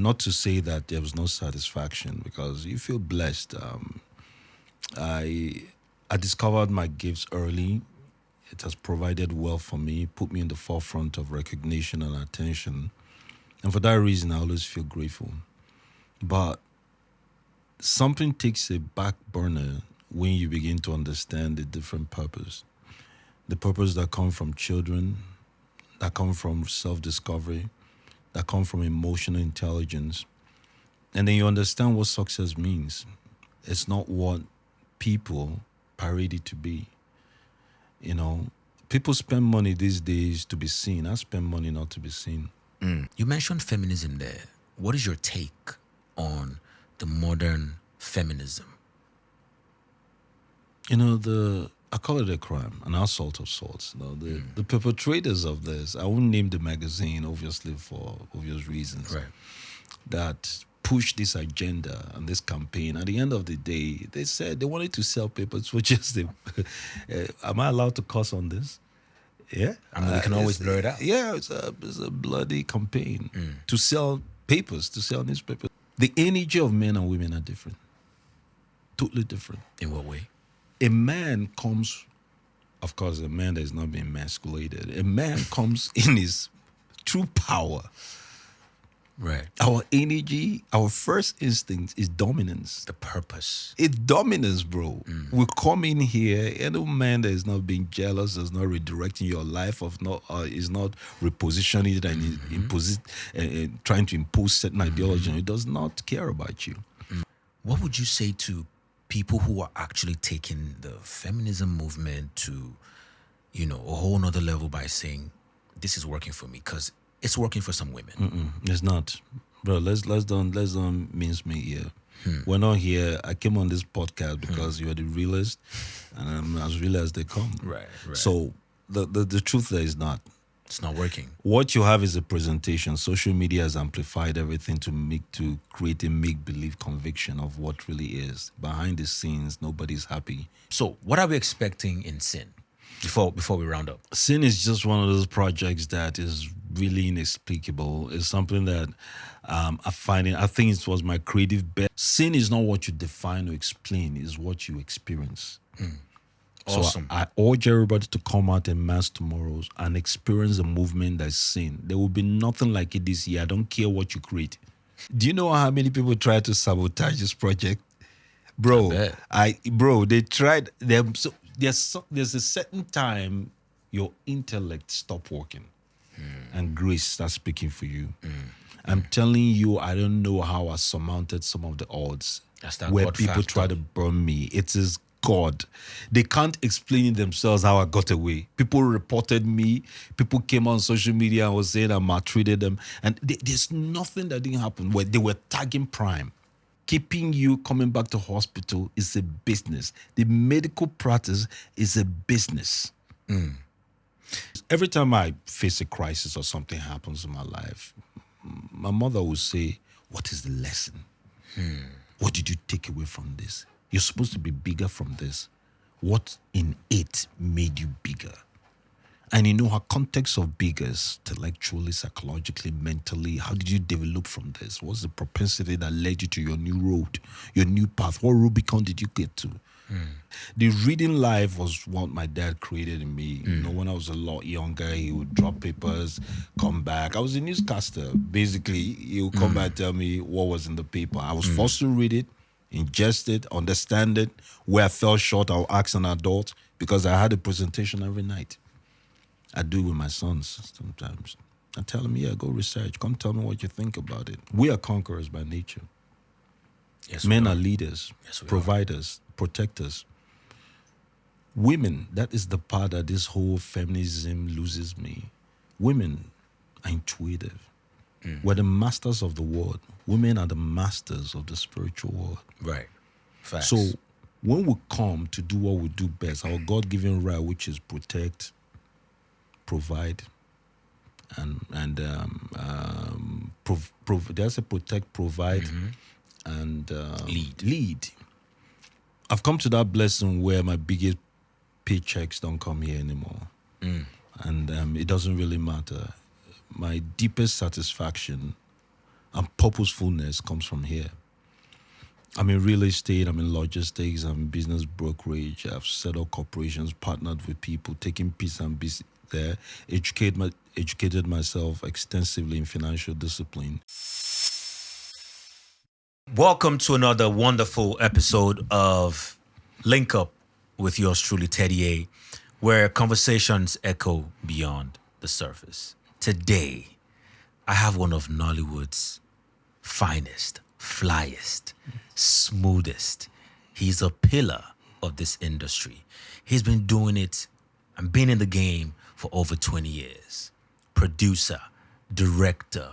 not to say that there was no satisfaction, because you feel blessed. I discovered my gifts early. It has provided well for me, put me in the forefront of recognition and attention. And for that reason, I always feel grateful. But something takes a back burner when you begin to understand the different purpose. The purpose that come from children, that come from self-discovery, that come from emotional intelligence. And then you understand what success means. It's not what people parade it to be. You know, people spend money these days to be seen. I spend money not to be seen. You mentioned feminism there. What is your take on the modern feminism? You know, I call it a crime, an assault of sorts. You know, the perpetrators of this, I won't name the magazine, obviously, for obvious reasons, Right. that push this agenda and this campaign. At the end of the day, they said they wanted to sell papers for just the... am I allowed to cuss on this? Yeah. I mean, we can always blur it out. Yeah, it's a bloody campaign to sell papers, to sell newspapers. The energy of men and women are different. Totally different. In what way? A man comes, of course, a man that is not being emasculated. A man comes in his true power. Right. Our energy, our first instinct is dominance. The purpose. It's dominance, bro. We come in here, any man that is not being jealous, is not redirecting your life, is not repositioning it and trying to impose certain ideology. It does not care about you. What would you say to people who are actually taking the feminism movement to, a whole nother level by saying, this is working for me? Because it's working for some women. It's not, bro. Let's don't mince me here. We're not here. I came on this podcast because you're the realest, and I'm as real as they come. Right. So the truth there is not. It's not working. What you have is a presentation. Social media has amplified everything to create a make-believe conviction of what really is. Behind the scenes, nobody's happy. So what are we expecting in Sin before we round up? Sin is just one of those projects that is really inexplicable. It's something that I think it was my creative bet. Sin is not what you define or explain, it's what you experience. Awesome. So I urge everybody to come out en mass tomorrow and experience the movement that's sin. There will be nothing like it this year. I don't care what you create. Do you know how many people try to sabotage this project? Bro, they tried them. So there's a certain time your intellect stop working and grace starts speaking for you. I'm telling you, I don't know how I surmounted some of the odds where people try to burn me. It is God. They can't explain it themselves how I got away. People reported me. People came on social media and was saying I maltreated them. And there's nothing that didn't happen. Where they were tagging Prime. Keeping you coming back to hospital is a business. The medical practice is a business. Every time I face a crisis or something happens in my life, my mother will say, what is the lesson? What did you take away from this? You're supposed to be bigger from this. What in it made you bigger? And her context of bigger is intellectually, psychologically, mentally. How did you develop from this? What's the propensity that led you to your new road, your new path? What Rubicon did you get to? The reading life was what my dad created in me. When I was a lot younger, he would drop papers, come back. I was a newscaster. Basically, he would come back and tell me what was in the paper. I was forced to read it, ingest it, understand it. Where I fell short, I'll ask an adult because I had a presentation every night. I do with my sons sometimes. I tell them, go research. Come tell me what you think about it. We are conquerors by nature. Yes, Men are leaders, we providers, protectors. Women, that is the part that this whole feminism loses me. Women are intuitive. We're the masters of the world. Women are the masters of the spiritual world. Right. Facts. So when we come to do what we do best, our God-given right, which is protect, provide, there's a protect, provide, and lead. I've come to that blessing where my biggest paychecks don't come here anymore, and it doesn't really matter. My deepest satisfaction And purposefulness comes from here. I'm in real estate, I'm in logistics, I'm in business brokerage. I've set up corporations, partnered with people, taking peace and business there, educated myself extensively in financial discipline. Welcome to another wonderful episode of Linkup with yours truly, Teddy A, where conversations echo beyond the surface. Today, I have one of Nollywood's finest, flyest, smoothest. He's a pillar of this industry. He's been doing it and been in the game for over 20 years. Producer, director,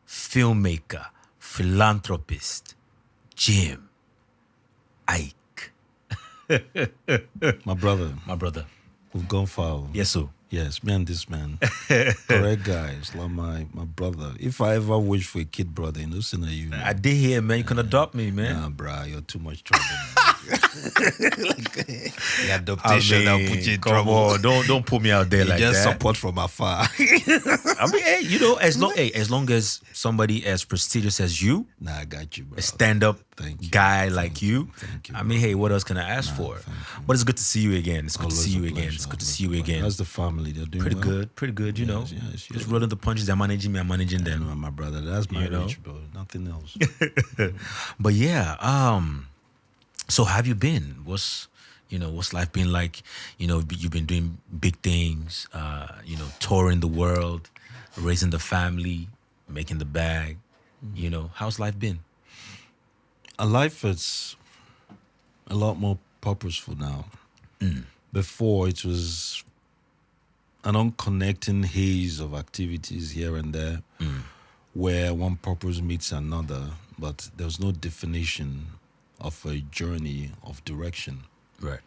filmmaker, philanthropist, Jim Iyke. My brother, we've gone far. Yes, sir. Yes, me and this man. Correct guy. It's like my brother. If I ever wish for a kid brother, no sooner you. I did hear, man. You can adopt me, man. Nah, bruh, you're too much trouble. The adaptation will put you in come trouble. on, don't put me out there like just that. support from afar. I mean, hey, as long as somebody as prestigious as you, Nah, I got you, bro. a stand-up Thank you. guy like you, Thank you, I mean, hey, what else can I ask for? thank you. But it's good to see you again. It's good to Always see a you again. pleasure, It's good to always see a you pleasure. again. How's the family? They're doing Pretty well? good, you know. Yes, Just rolling the punches. They're managing me. I'm managing them. Anyway, my brother, that's my You know? reach, bro. Nothing else. But yeah, so have you been? What's life been like? You've been doing big things, touring the world, raising the family, making the bag. How's life been? Life is a lot more purposeful now. Before, it was an unconnecting haze of activities here and there where one purpose meets another, but there was no definition of a journey of direction. Right.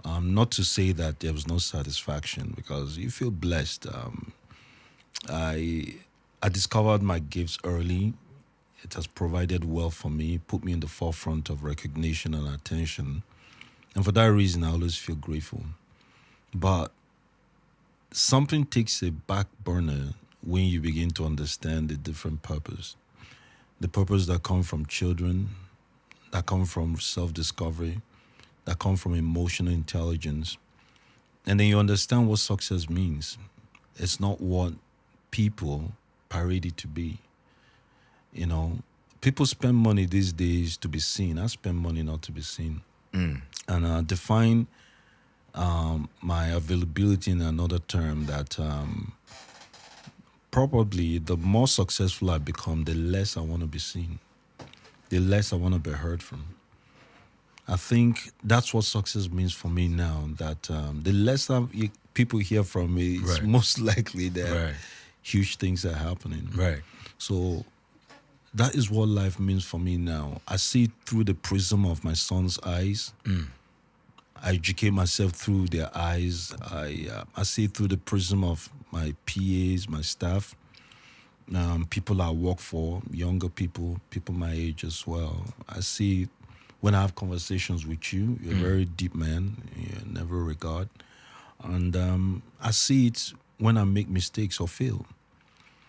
Not to say that there was no satisfaction, because you feel blessed. I discovered my gifts early. It has provided well for me, put me in the forefront of recognition and attention. And for that reason, I always feel grateful. But something takes a back burner when you begin to understand the different purpose. The purpose that come from children, that come from self-discovery, that come from emotional intelligence. And then you understand what success means. It's not what people parade it to be. People spend money these days to be seen. I spend money not to be seen. And define my availability in another term that probably the more successful I become, the less I want to be seen, the less I want to be heard from. I think that's what success means for me now, that the less people hear from me, it's Right. most likely that Right. huge things are happening. Right. So that is what life means for me now. I see it through the prism of my son's eyes. I educate myself through their eyes. I see it through the prism of my PAs, my staff, people I work for, younger people my age as well. I see it when I have conversations with you. You're a very deep man. You never regard. And I see it when I make mistakes or fail.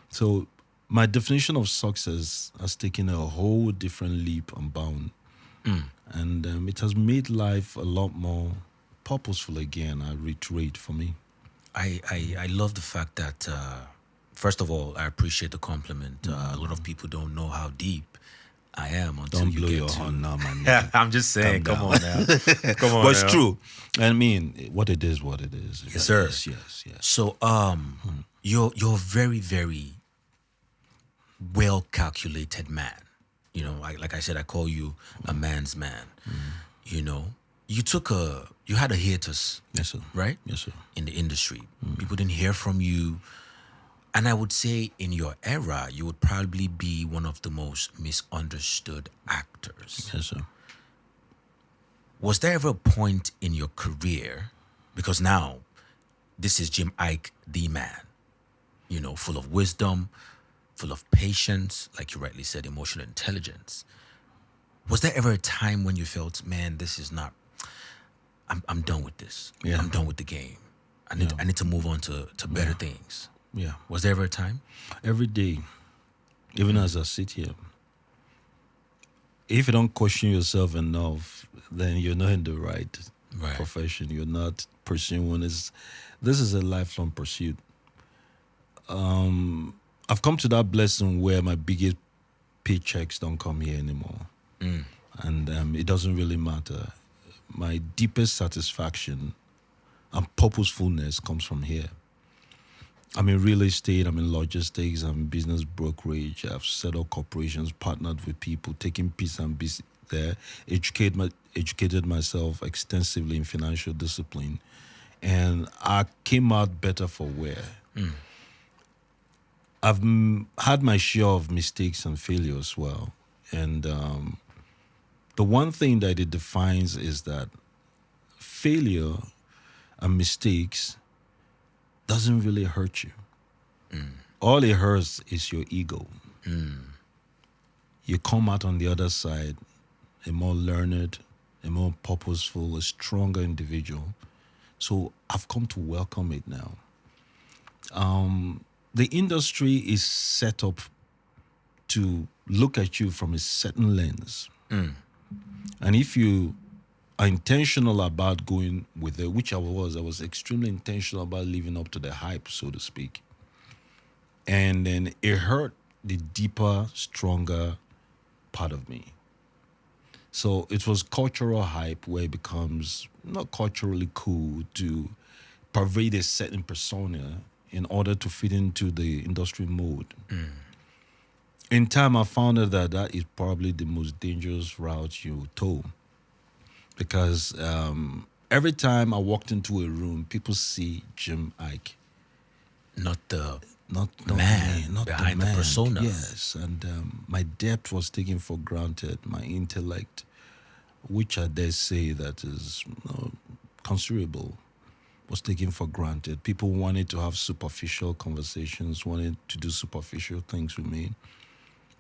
So my definition of success has taken a whole different leap and bound. And it has made life a lot more purposeful again, I reiterate, for me. I love the fact that, first of all, I appreciate the compliment. A lot of people don't know how deep I am until Don't you blow get your to. horn now, my nigga. I'm just saying, Calm come on now. Come on But it's now. true. I mean, what it is, what it is. Yes, sir. Yes. So, you're very, very well calculated man. Like I said, I call you a man's man. You had a hiatus, Yes, sir. right? Yes, sir. In the industry. People didn't hear from you. And I would say in your era, you would probably be one of the most misunderstood actors. Yes, sir. Was there ever a point in your career, because now this is Jim Iyke, the man, full of wisdom, full of patience, like you rightly said, emotional intelligence. Was there ever a time when you felt, man, this is not, I'm done with this. Yeah. I'm done with the game. I need to move on to better things. Yeah. Was there ever a time? Every day even as I sit here. If you don't question yourself enough, then you're not in the right Right. profession. You're not pursuing this. This is a lifelong pursuit. I've come to that blessing where my biggest paychecks don't come here anymore, and it doesn't really matter. My deepest satisfaction and purposefulness comes from here. I'm in real estate, I'm in logistics, I'm in business brokerage. I've set up corporations, partnered with people, taking peace and business there, educated myself extensively in financial discipline, and I came out better for wear. I've had my share of mistakes and failure as well, and the one thing that it defines is that failure and mistakes doesn't really hurt you. All it hurts is your ego. You come out on the other side a more learned, a more purposeful, a stronger individual. So I've come to welcome it now. The industry is set up to look at you from a certain lens. And if you are intentional about going with it, which I was extremely intentional about living up to the hype, so to speak. And then it hurt the deeper, stronger part of me. So it was cultural hype where it becomes not culturally cool to pervade a certain persona in order to fit into the industry mode. In time, I found out that that is probably the most dangerous route you tow. Because every time I walked into a room, people see Jim Iyke. Not the Not man me, not behind the man. persona. Yes, and my depth was taken for granted. My intellect, which I dare say that is considerable, was taken for granted. People wanted to have superficial conversations, wanted to do superficial things with me.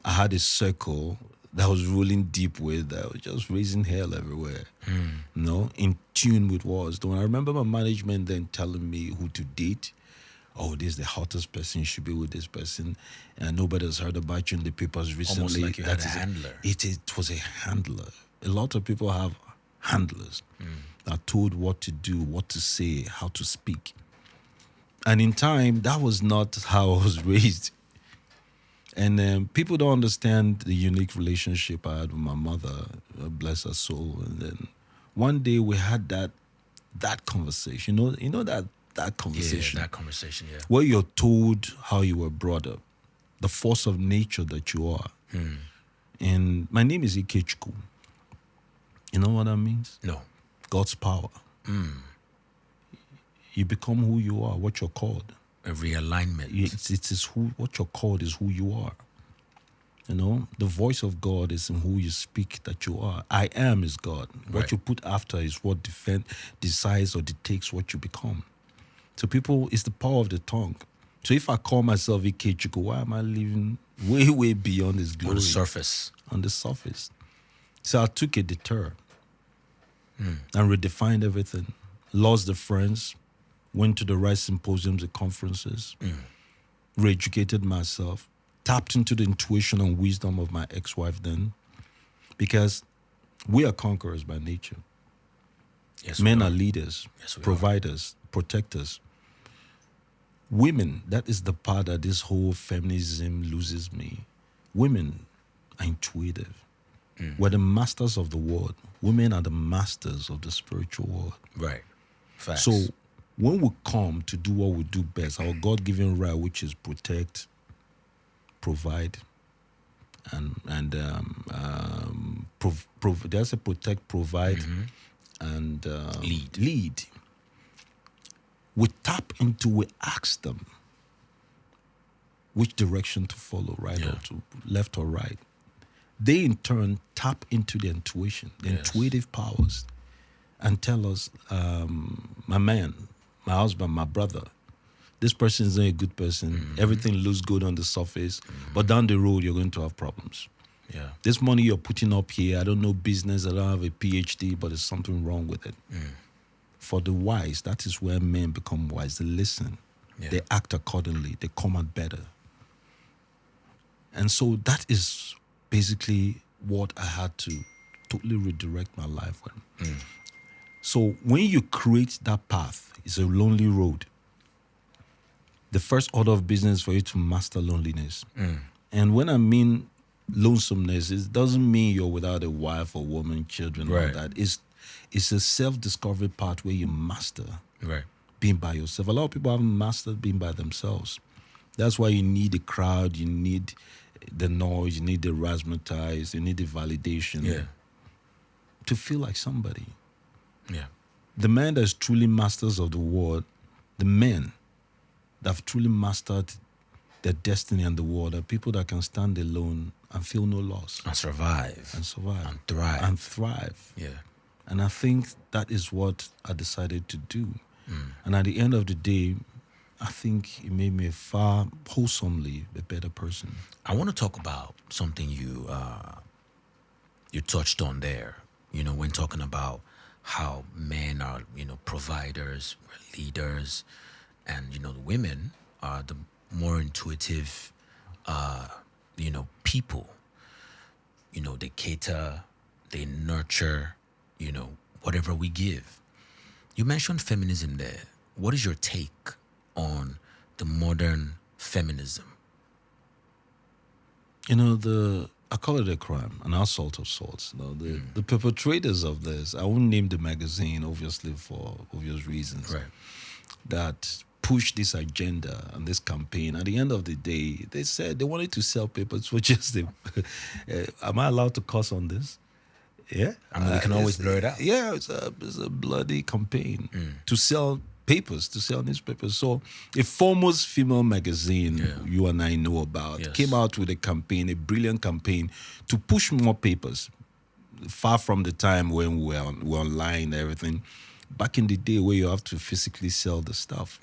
I had a circle that was rolling deep with, that was just raising hell everywhere. In tune with what I was doing. I remember my management then telling me who to date. Oh, this is the hottest person, you should be with this person. And nobody has heard about you in the papers recently. Almost like you had That a is handler. It was a handler. A lot of people have handlers that are told what to do, what to say, how to speak. And in time, that was not how I was raised. And people don't understand the unique relationship I had with my mother, bless her soul. And then one day we had that conversation. You know that conversation. Yeah, that conversation, yeah. Where you're told how you were brought up, the force of nature that you are. And my name is Iyke. You know what that means? No. God's power. You become who you are, what you're called. A realignment. It is what you're called is who you are. The voice of God is in who you speak that you are. I am is God. What Right. you put after is what decides or dictates what you become. So people, it's the power of the tongue. So if I call myself Iyke, why am I living way, way beyond His glory? On the surface. On the surface. So I took a detour and redefined everything. Lost the friends, went to the right symposiums and conferences, re-educated myself, tapped into the intuition and wisdom of my ex-wife then, because we are conquerors by nature. Yes, Men we are leaders, Yes, we providers, protectors. Women, that is the part that this whole feminism loses me. Women are intuitive. We're the masters of the world. Women are the masters of the spiritual world. Right. Facts. So when we come to do what we do best, our God-given right, which is protect, provide, there's a protect, provide, and lead. We tap into, we ask them which direction to follow, right or to left or right. They in turn tap into the intuition, the intuitive powers, and tell us, my man, my husband, my brother, this person is not a good person. Everything looks good on the surface, but down the road, you're going to have problems. Yeah. This money you're putting up here, I don't know business, I don't have a PhD, but there's something wrong with it. For the wise, that is where men become wise. They listen. Yeah. They act accordingly. They come out better. And so that is basically what I had to totally redirect my life with. So when you create that path, it's a lonely road. The first order of business for you to master loneliness. And when I mean lonesomeness, it doesn't mean you're without a wife or woman, children, all Right. that. It's a self-discovery part where you master Right. being by yourself. A lot of people haven't mastered being by themselves. That's why you need a crowd, you need the noise, you need the razzmatazz, you need the validation Yeah. to feel like somebody. Yeah. The man that's truly masters of the world, the men that have truly mastered their destiny and the world are people that can stand alone and feel no loss And survive. and survive And thrive. and thrive. Yeah. And I think that is what I decided to do. And at the end of the day, I think it made me far wholesomely a better person. I want to talk about something you touched on there. When talking about how men are, providers, we're leaders, and the women are the more intuitive, people. They cater, they nurture, whatever we give. You mentioned feminism there. What is your take on the modern feminism? I call it a crime, an assault of sorts. The perpetrators of this, I won't name the magazine, obviously, for obvious reasons, Right. that push this agenda and this campaign. At the end of the day, they said they wanted to sell papers for just the. Am I allowed to cuss on this? Yeah, I mean, we can always blur it out. Yeah, it's a bloody campaign to sell papers, to sell newspapers. So a foremost female magazine you and I know about Yes. came out with a campaign, a brilliant campaign to push more papers. Far from the time when we were online and everything, back in the day where you have to physically sell the stuff.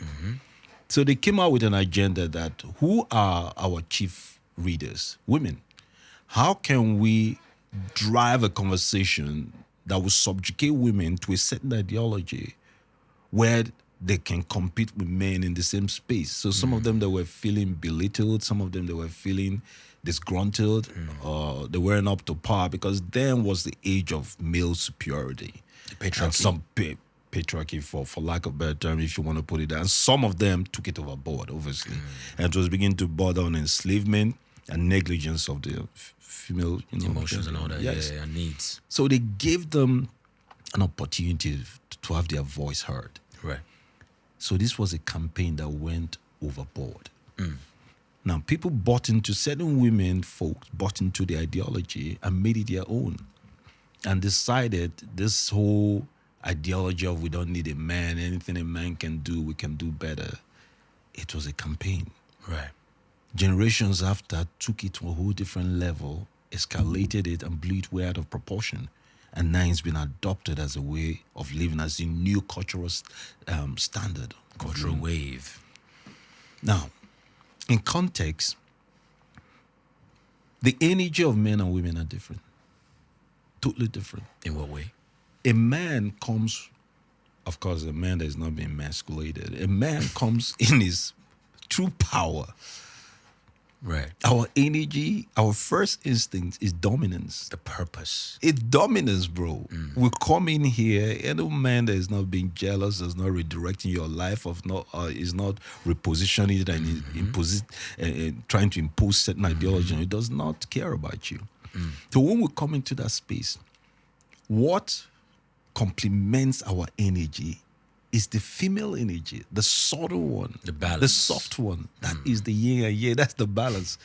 So they came out with an agenda that who are our chief readers? Women. How can we drive a conversation that will subjugate women to a certain ideology where they can compete with men in the same space? So some of them that were feeling belittled, some of them that were feeling disgruntled, or they weren't up to par, because then was the age of male superiority. The patriarchy. And some patriarchy, for lack of a better term, if you want to put it that. And some of them took it overboard, obviously. And it was beginning to border on enslavement and negligence of the female Emotions and all that. Yes. Yeah, and needs. So they gave them an opportunity to have their voice heard. Right. So this was a campaign that went overboard. Now, people bought into, certain women folks bought into the ideology and made it their own and decided this whole ideology of we don't need a man, anything a man can do, we can do better. It was a campaign. Right. Generations after took it to a whole different level, escalated it and blew it way out of proportion. And now it's been adopted as a way of living, as a new cultural standard. Cultural wave. Now, in context, the energy of men and women are different. Totally different. In what way? A man comes, of course, a man that is not being emasculated. A man comes in his true power. Right. Our energy, our first instinct is dominance. The purpose. It's dominance, bro. We come in here, any man that is not being jealous, is not redirecting your life, is not repositioning it and trying to impose certain ideology, it does not care about you. So when we come into that space, what complements our energy is the female energy, the subtle one, The balance. the soft one. That is the yin and yang. That's the balance.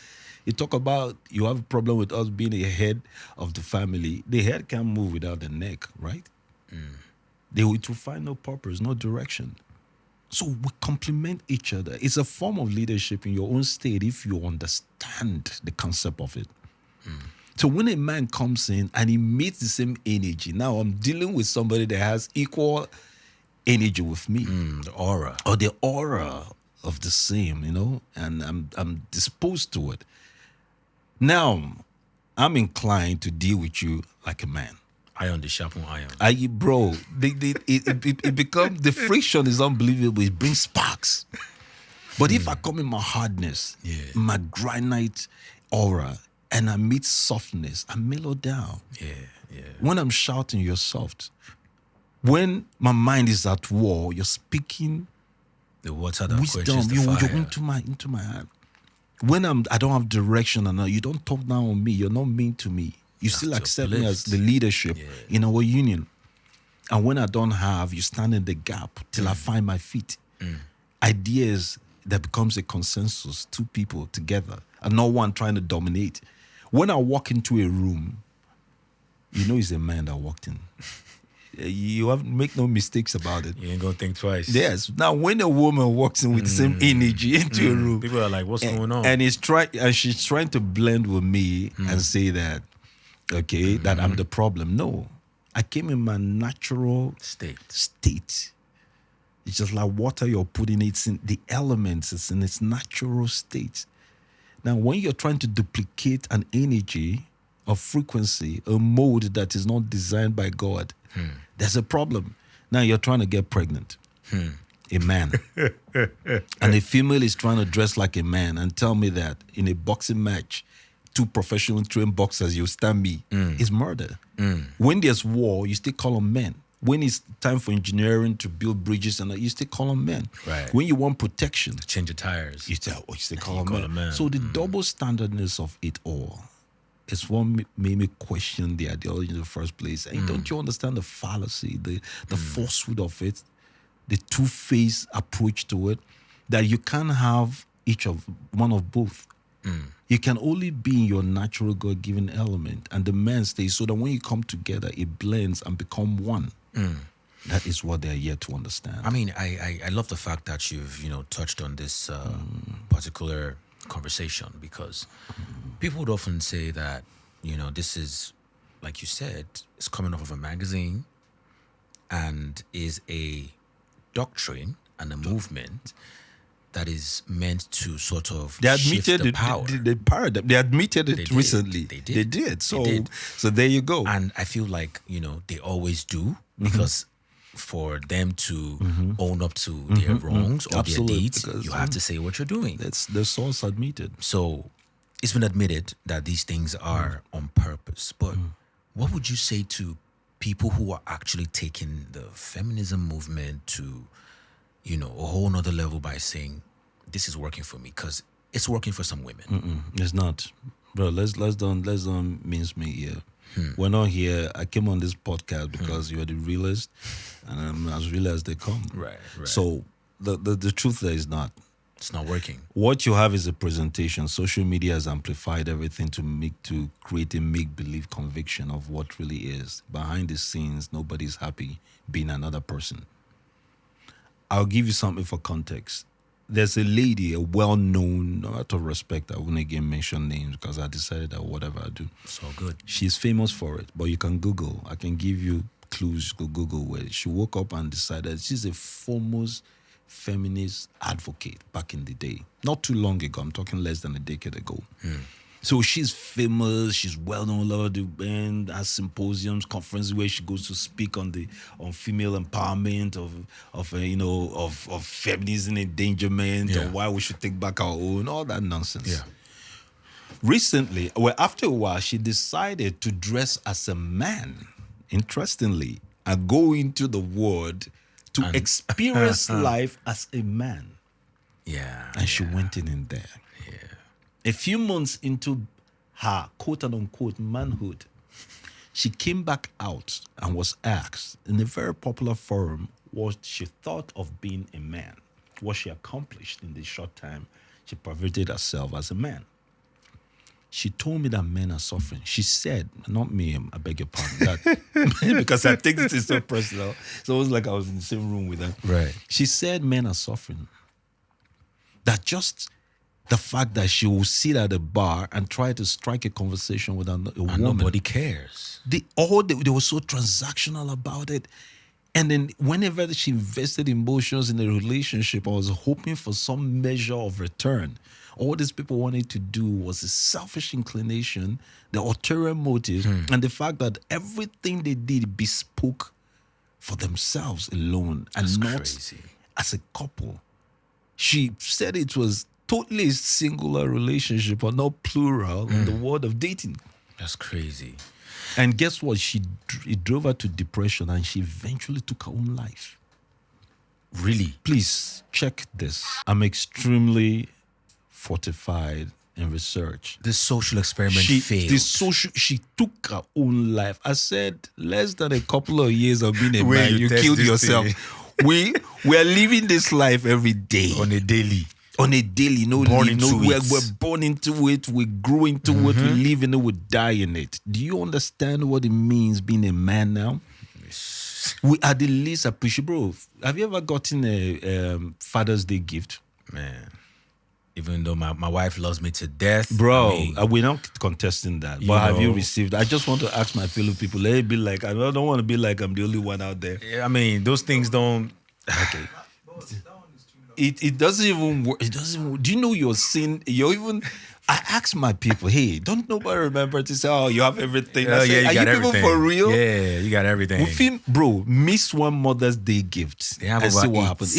You talk about you have a problem with us being a head of the family. The head can't move without the neck, right? They will find no purpose, no direction. So we complement each other. It's a form of leadership in your own state if you understand the concept of it. So when a man comes in and he meets the same energy, now I'm dealing with somebody that has equal energy with me. The aura. Or the aura of the same, and I'm disposed to it. Now, I'm inclined to deal with you like a man. Iron the sharpen iron. Bro, it becomes, the friction is unbelievable. It brings sparks. But if I come in my hardness, my granite, aura, and amid softness, I mellow down. Yeah. When I'm shouting, you're soft. When my mind is at war, you're speaking The water that wisdom. quenches the You're fire. into my heart. When I don't have direction, and you don't talk down on me. You're not mean to me. You still to accept me as uplift. the leadership in our union. And when I don't have, you stand in the gap till I find my feet. Ideas that becomes a consensus, two people together, and not one trying to dominate. When I walk into a room, you know it's a man that walked in. You have make no mistakes about it. You ain't gonna think twice. Yes. Now, when a woman walks in with the same energy into a room, People are like, "What's going on?" and she's trying to blend with me and say that, okay, that I'm the problem. No, I came in my natural state. It's just like water you're putting. It's in the elements. It's in its natural state. Now, when you're trying to duplicate an energy, a frequency, a mode that is not designed by God, there's a problem. Now you're trying to get pregnant. A man. And a female is trying to dress like a man and tell me that in a boxing match, two professional trained boxers, you stand me. It's murder. When there's war, you still call them men. When it's time for engineering to build bridges, and you still call them men. Right. When you want protection, Change the tires. you still call You them call men. them men. So the double standardness of it all is what made me question the ideology in the first place. And don't you understand the fallacy, the falsehood of it, the two-faced approach to it, that you can't have one of both. You can only be in your natural God-given element, and the man stays, so that when you come together, it blends and become one. That is what they're yet to understand. I mean, I love the fact that you've touched on this particular conversation, because people would often say that this is, like you said, it's coming off of a magazine and is a doctrine and a movement that is meant to sort of they shift admitted the power. the paradigm. They admitted it recently. They did. So there you go. And I feel like they always do, because for them to own up to their wrongs or Absolutely, their deeds, because, you have to say what you're doing. That's the source admitted. So it's been admitted that these things are on purpose. But what would you say to people who are actually taking the feminism movement to, a whole nother level by saying, this is working for me? Because it's working for some women. It's not, bro. Let's don't mince me here. We're not here. I came on this podcast because you're the realest, and I'm as real as they come. Right. So the truth there is not. It's not working. What you have is a presentation. Social media has amplified everything to create a make-believe conviction of what really is. Behind the scenes, nobody's happy being another person. I'll give you something for context. There's a lady, a well-known, out of respect, I wouldn't again mention names because I decided that whatever I do. It's all good. She's famous for it, but you can Google. I can give you clues. Go Google where she woke up and decided she's a foremost feminist advocate back in the day. Not too long ago. I'm talking less than a decade ago. So she's famous. She's well known all over the band. Has symposiums, conferences where she goes to speak on female empowerment of feminism endangerment, or why we should take back our own, all that nonsense. Yeah. Recently, after a while, she decided to dress as a man. Interestingly, and go into the world to experience life as a man. Yeah. And she went in there. A few months into her quote-unquote manhood, she came back out and was asked in a very popular forum what she thought of being a man, what she accomplished in the short time she perverted herself as a man. She told me that men are suffering. She said, not me, I beg your pardon, that because I think this is so personal. So it was like I was in the same room with her. Right. She said men are suffering. That just the fact that she will sit at a bar and try to strike a conversation with a woman. Nobody cares. They were so transactional about it. And then whenever she invested emotions in a relationship, I was hoping for some measure of return. All these people wanted to do was a selfish inclination, the ulterior motives, and the fact that everything they did bespoke for themselves alone and That's not crazy. as a couple. She said it was totally singular relationship or not plural in the world of dating. That's crazy. And guess what? It drove her to depression and she eventually took her own life. Really? Please check this. I'm extremely fortified in research. This social experiment failed. She took her own life. I said, less than a couple of years of being a Where man, you you test killed this yourself. We are living this life every day. On a daily. No, Born live, into no, it. we're born into it, we grow into it, we live in it, we die in it. Do you understand what it means being a man now? We are the least appreciable. Have you ever gotten a Father's Day gift? Man. Even though my wife loves me to death. Bro, I mean, we're not contesting that. But have you received? I just want to ask my fellow people, let it be like, I don't want to be like I'm the only one out there. I mean, those things don't. Okay. It doesn't even work. It doesn't even, do you know you're seeing, you're even, I ask my people, hey, don't nobody remember to say, oh, you have everything. I say, you are got you everything. people for real? Yeah, you got everything. We feel, bro, miss one Mother's Day gift. They have and see about what 8. happens.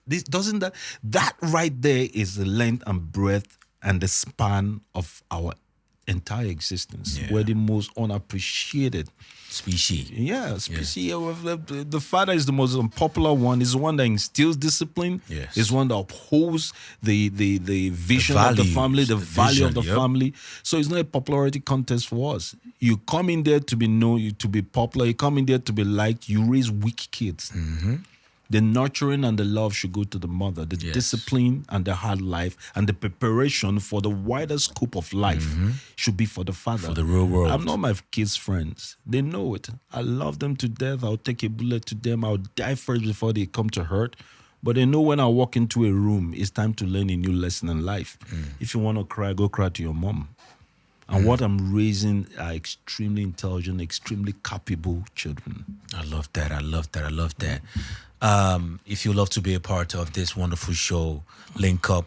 This doesn't that right there is the length and breadth and the span of our entire existence. Yeah. We're the most unappreciated Species. species. The father is the most unpopular one. Is the one that instills discipline. Yes. Is one that upholds the vision of the values, family, the value of the vision, yep. family. So it's not a popularity contest for us. You come in there to be known, to be popular. You come in there to be liked. You raise weak kids. The nurturing and the love should go to the mother. The Yes. discipline and the hard life and the preparation for the wider scope of life should be for the father. For the real world. I'm not my kids' friends. They know it. I love them to death. I'll take a bullet to them. I'll die first before they come to hurt. But they know when I walk into a room, it's time to learn a new lesson in life. If you want to cry, go cry to your mom. And what I'm raising are extremely intelligent, extremely capable children. I love that. If you love to be a part of this wonderful show, link up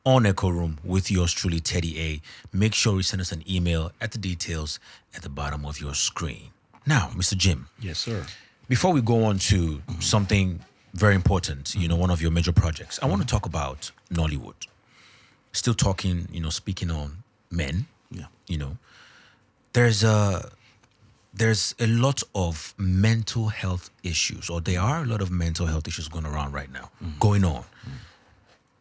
on Echooroom with yours truly, Teddy A. Make sure you send us an email at the details at the bottom of your screen. Now, Mr. Jim. Yes, sir. Before we go on to something very important, one of your major projects, I want to talk about Nollywood. Still talking, speaking on men. Yeah. There's a lot of mental health issues, or there are a lot of mental health issues going around right now, going on.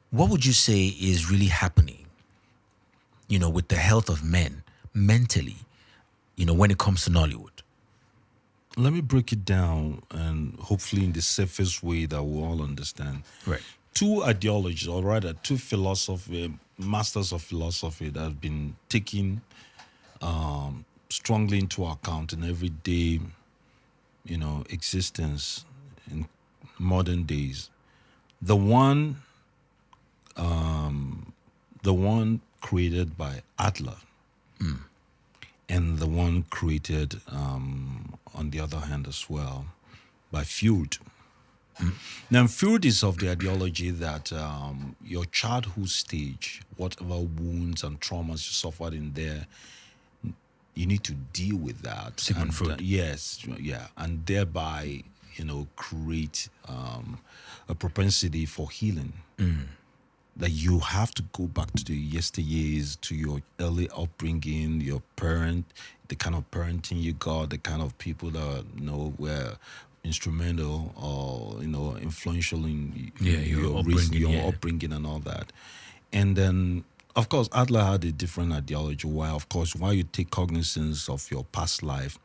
What would you say is really happening, with the health of men mentally, when it comes to Nollywood? Let me break it down, and hopefully in the safest way that we all understand. Right. 2 ideologies, or rather 2 philosophy, masters of philosophy that have been taken strongly into account in everyday, existence in modern days. The one created by Adler, and the one created, on the other hand as well, by Freud. Now, Freud is of the ideology that your childhood stage, whatever wounds and traumas you suffered in there, you need to deal with that. Sigmund Freud. And thereby, create a propensity for healing. That you have to go back to the yesteryears, to your early upbringing, your parent, the kind of parenting you got, the kind of people that were instrumental or influential in your upbringing and all that. And then, of course, Adler had a different ideology. While you take cognizance of your past life,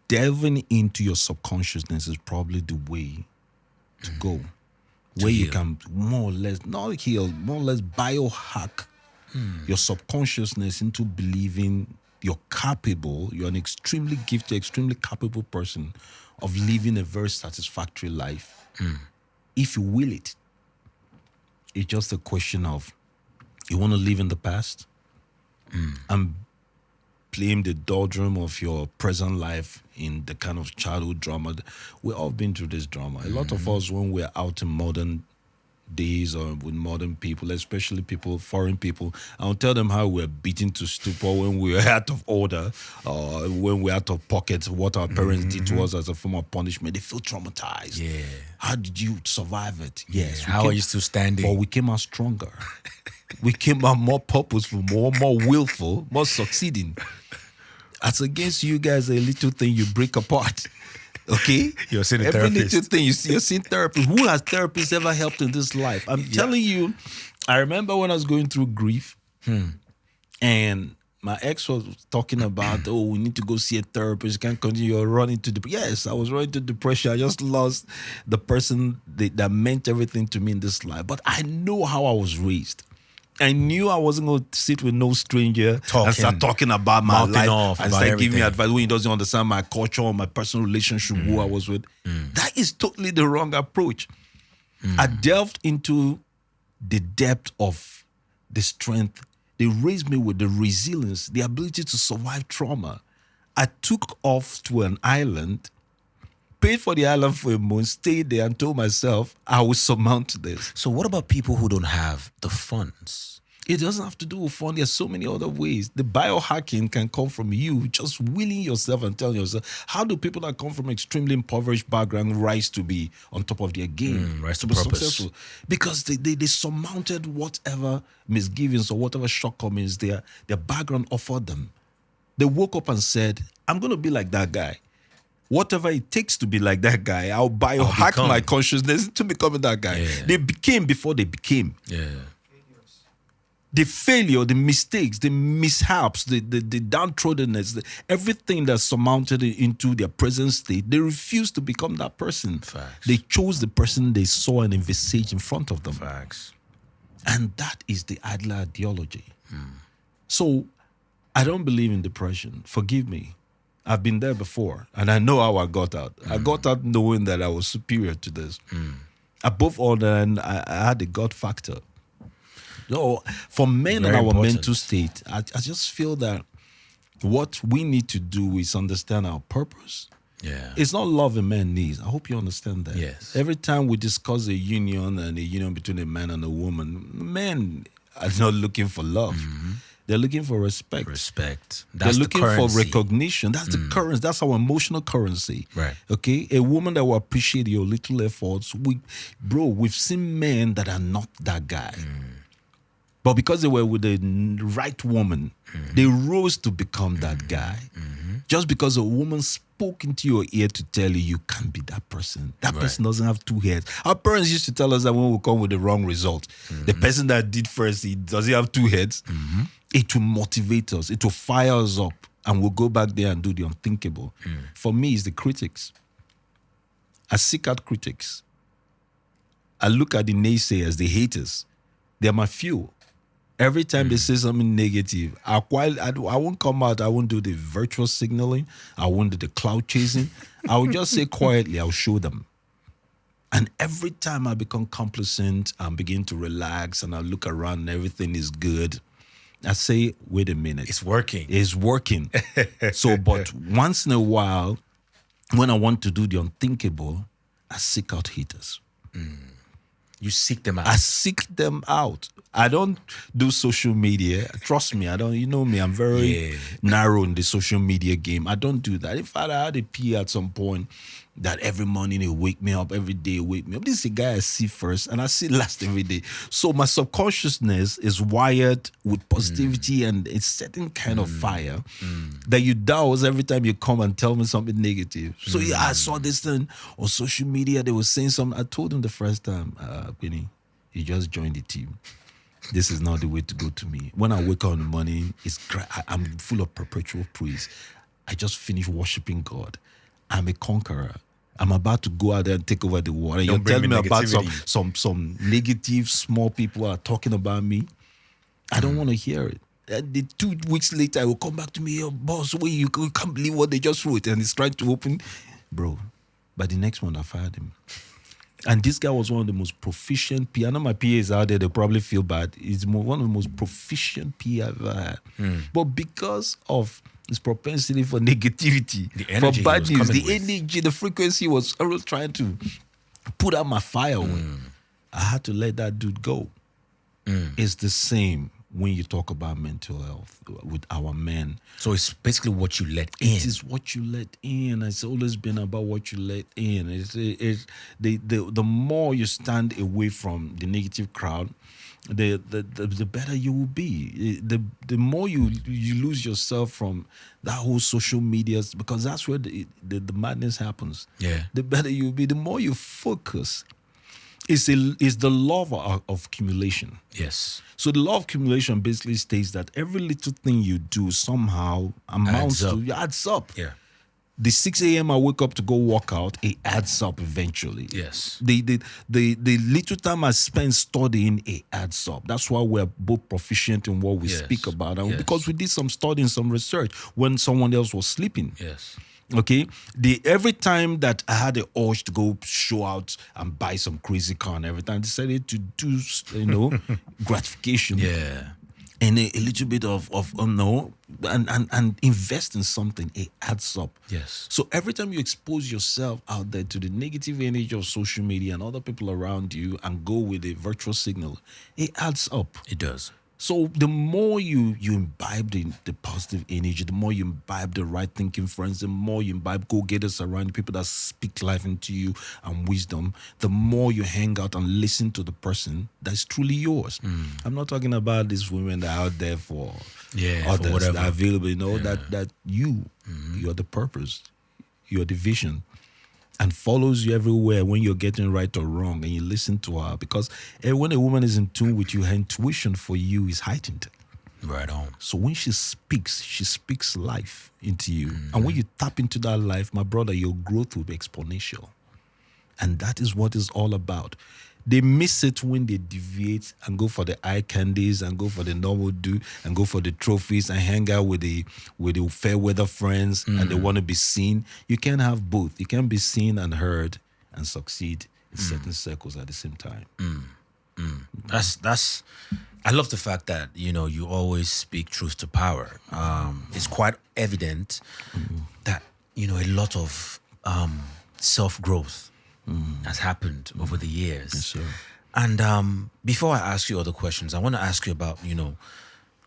delving into your subconsciousness is probably the way to go. Where you can more or less, not heal, more or less biohack your subconsciousness into believing you're an extremely gifted, extremely capable person of living a very satisfactory life. If you will it. It's just a question of, you want to live in the past and blame the doldrum of your present life in the kind of childhood drama. We've all been through this drama. A lot of us, when we're out in modern days or with modern people, especially people, foreign people. I'll tell them how we're beaten to stupor when we're out of order, when we're out of pocket, what our parents did to us as a form of punishment. They feel traumatized. Yeah. How did you survive it? Yes. How are you still standing? But we came out stronger. We came out more purposeful, more willful, more succeeding. As against you guys, a little thing you break apart. Okay? You're seeing a Every therapist. little thing you're seeing therapist. Who has therapists ever helped in this life? I'm telling you, I remember when I was going through grief and my ex was talking about, we need to go see a therapist. You can't continue. You're running to Yes, I was running to depression. I just lost the person that meant everything to me in this life. But I know how I was raised. I knew I wasn't going to sit with no stranger and start talking about my life and start giving me advice when he doesn't understand my culture or my personal relationship, who I was with. That is totally the wrong approach. I delved into the depth of the strength. They raised me with the resilience, the ability to survive trauma. I took off to an island, paid for the island for a month, stayed there and told myself I will surmount this. So what about people who don't have the funds? It doesn't have to do with fun. There's so many other ways. The biohacking can come from you just willing yourself and telling yourself, how do people that come from extremely impoverished background rise to be on top of their game, rise to be purpose. successful? Because they surmounted whatever misgivings or whatever shortcomings their background offered them. They woke up and said, I'm going to be like that guy. Whatever it takes to be like that guy, I'll biohack my consciousness to becoming that guy. Yeah. They became before they became. Yeah. The failure, the mistakes, the mishaps, the downtroddenness, everything that's surmounted into their present state, they refuse to become that person. Facts. They chose the person they saw and envisaged in front of them. Facts. And that is the Adler ideology. So I don't believe in depression. Forgive me. I've been there before, and I know how I got out. I got out knowing that I was superior to this. Above all, then I had the God factor. So for men in our mental state, I just feel that what we need to do is understand our purpose. Yeah. It's not love a man needs. I hope you understand that. Yes. Every time we discuss a union and a union between a man and a woman, men are not looking for love. They're looking for respect. Respect. They're looking for recognition. That's the currency. That's our emotional currency. Right. Okay? A woman that will appreciate your little efforts. We've seen men that are not that guy. But because they were with the right woman, they rose to become that guy. Just because a woman spoke into your ear to tell you can't be that person. That person doesn't have two heads. Our parents used to tell us that when we come with the wrong result, the person that did first, does he have two heads? It will motivate us. It will fire us up. And we'll go back there and do the unthinkable. For me, it's the critics. I seek out critics. I look at the naysayers, the haters. They're my fuel. Every time they say something negative, I won't come out. I won't do the virtual signaling. I won't do the cloud chasing. I will just say quietly, I'll show them. And every time I become complacent and begin to relax and I look around and everything is good, I say, wait a minute. It's working. It's working. So, but once in a while, when I want to do the unthinkable, I seek out haters. You seek them out. I seek them out. I don't do social media. Trust me, I don't. You know me, I'm very narrow in the social media game. I don't do that. In fact, I had a peer at some point that every morning he wake me up, every day he wake me up. This is a guy I see first and I see last every day. So my subconsciousness is wired with positivity and a certain kind of fire that you douse every time you come and tell me something negative. So yeah, I saw this thing on social media. They were saying something. I told him the first time, Benny, you just joined the team. This is not the way to go to me. When I wake up in the morning, I'm full of perpetual praise. I just finished worshiping God. I'm a conqueror. I'm about to go out there and take over the world. And you're telling me about some negative small people are talking about me. I don't want to hear it. The 2 weeks later, I will come back to me, oh, boss, wait, you can't believe what they just wrote. And he's trying to open. Bro, by the next one, I fired him. And this guy was one of the most proficient PA. I know my PAs out there, they probably feel bad. He's one of the most proficient PA I've ever had. But because of his propensity for negativity, for bad news, the energy, the frequency was always trying to put out my fire away. I had to let that dude go. It's the same when you talk about mental health with our men. So it's basically what you let in. It is what you let in. It's always been about what you let in. The more you stand away from the negative crowd, the better you will be. The more you lose yourself from that whole social media, because that's where the madness happens. Yeah. The better you will be. The more you focus. It's the law of accumulation. Yes. So the law of accumulation basically states that every little thing you do somehow adds up. Yeah. The 6 a.m. I wake up to go work out, it adds up eventually. Yes. The little time I spend studying, it adds up. That's why we're both proficient in what we Yes. speak about. And Yes. because we did some studying, some research when someone else was sleeping. Yes. Okay, every time that I had the urge to go show out and buy some crazy car and everything, I decided to do, gratification. Yeah. And a little bit of and invest in something. It adds up. Yes. So every time you expose yourself out there to the negative energy of social media and other people around you and go with a virtual signal, it adds up. It does. So the more you imbibe the positive energy, the more you imbibe the right thinking friends, the more you imbibe go-getters around you, people that speak life into you and wisdom, the more you hang out and listen to the person that's truly yours. I'm not talking about these women that are out there for others for whatever. that are available. That you're the purpose, you're the vision. And follows you everywhere when you're getting right or wrong, and you listen to her. Because when a woman is in tune with you, her intuition for you is heightened. Right on. So when she speaks life into you. And when you tap into that life, my brother, your growth will be exponential. And that is what it's all about. They miss it when they deviate and go for the eye candies and go for the normal do and go for the trophies and hang out with the fair weather friends and they want to be seen. You can't have both. You can't be seen and heard and succeed in certain circles at the same time. That's I love the fact that you always speak truth to power. It's quite evident that a lot of self-growth has happened over the years. Yes, sir. And before I ask you other questions, I want to ask you about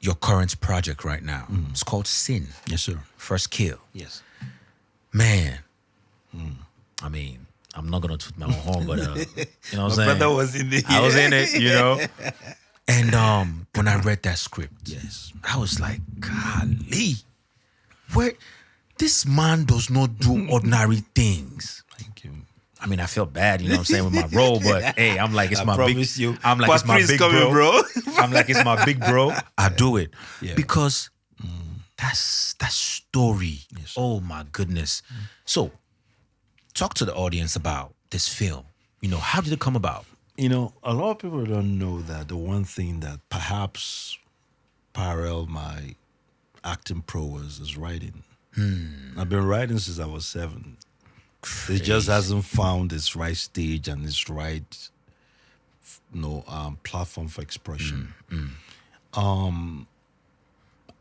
your current project right now. It's called Sin. Yes, sir. First Kill. Yes. Man, I mean, I'm not gonna toot my own horn, but you know what I'm saying? My brother was in it. I was in it, And when I read that script, Yes. I was like, golly, where this man does not do ordinary things. Thank you. I mean, I felt bad, with my role, but hey, I'm like, it's my big. promise you. I'm like, it's my Part three is big coming, bro. bro. I'm like, it's my big bro. I do it because that story. Yes. Oh my goodness. So, talk to the audience about this film. How did it come about? A lot of people don't know that the one thing that perhaps paralleled my acting prowess is writing. I've been writing since I was 7. It just hasn't found its right stage and its right, platform for expression.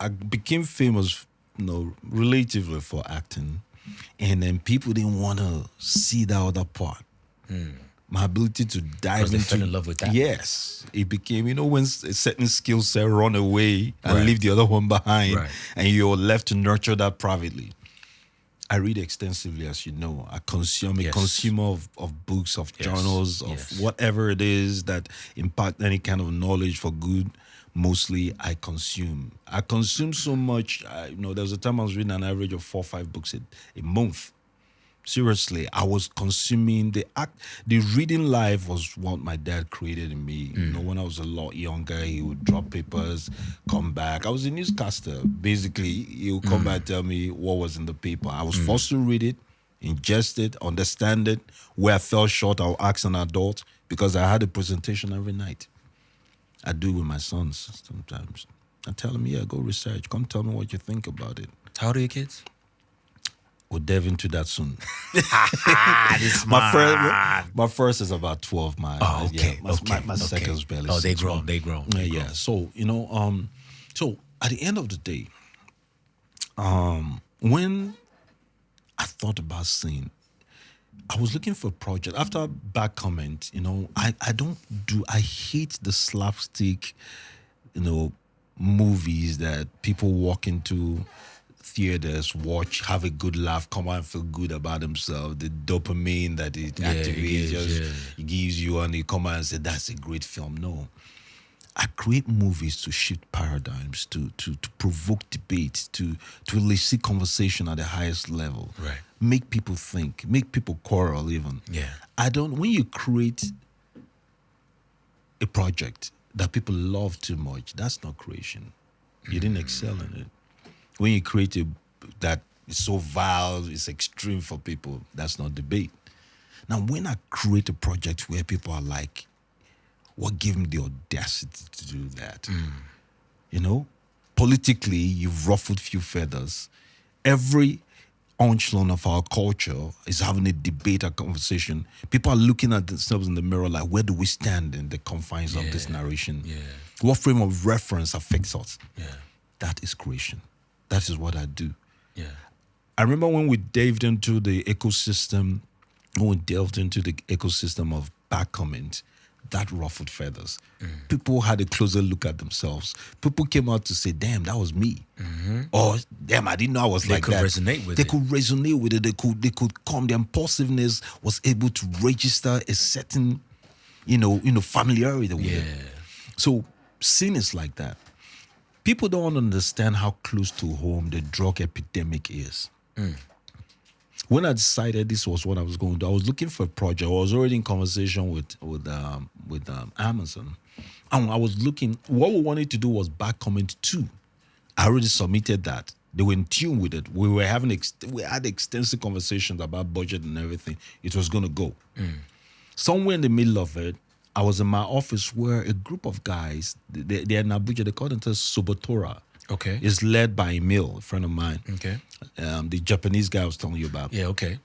I became famous, relatively for acting, and then people didn't want to see that other part. My ability to dive Because they into fell in love with that. Yes, it became when a certain skill set run away and Right. leave the other one behind, Right. and you're left to nurture that privately. I read extensively, as you know. I consume a Yes. consumer of books, of Yes. journals, of Yes. whatever it is that impact any kind of knowledge for good. Mostly, I consume. I consume so much. There was a time I was reading an average of 4 or 5 books a month. Seriously, I was consuming the reading life was what my dad created in me. When I was a lot younger, he would drop papers, come back. I was a newscaster. Basically, he would come back and tell me what was in the paper. I was forced to read it, ingest it, understand it. Where I fell short, I'll ask an adult because I had a presentation every night. I do it with my sons sometimes. I tell them, go research. Come tell me what you think about it. How old are your kids? We'll delve into that soon. This My first is about 12. okay. My second's barely. Oh, they 6 grown. months. They grown. Yeah. So so at the end of the day, when I thought about sin, I was looking for a project after back comment. I hate the slapstick, you know, movies that people walk into theaters, watch, have a good laugh, come out and feel good about themselves. The dopamine that it activates just gives you, and you come out and say that's a great film. No, I create movies to shift paradigms, to provoke debate, to elicit conversation at the highest level. Right. Make people think, make people quarrel even. Yeah. When you create a project that people love too much, that's not creation. You didn't excel in it. When you create that is so vile, it's extreme for people, that's not debate. Now, when I create a project where people are like, what gave me the audacity to do that? You know, politically, you've ruffled few feathers. Every echelon of our culture is having a debate, a conversation. People are looking at themselves in the mirror like, where do we stand in the confines of this narration? Yeah. What frame of reference affects us? Yeah. That is creation. That is what I do. Yeah. I remember when we delved into the ecosystem of back comment, that ruffled feathers. People had a closer look at themselves. People came out to say, damn, that was me. Or, damn, I didn't know I was like that. They could resonate with They it. could resonate with it. They could come. The impulsiveness was able to register a certain, familiarity with it. So sin is like that. People don't understand how close to home the drug epidemic is. When I decided this was what I was going to do, I was looking for a project. I was already in conversation with Amazon, and I was looking. What we wanted to do was back comment 2. I already submitted that. They were in tune with it. We were we had extensive conversations about budget and everything. It was going to go. Somewhere in the middle of it, I was in my office where a group of guys, they're in Abuja, they call themselves Subotora. Okay. It's led by Emil, a friend of mine. Okay. The Japanese guy I was telling you about. Yeah, okay.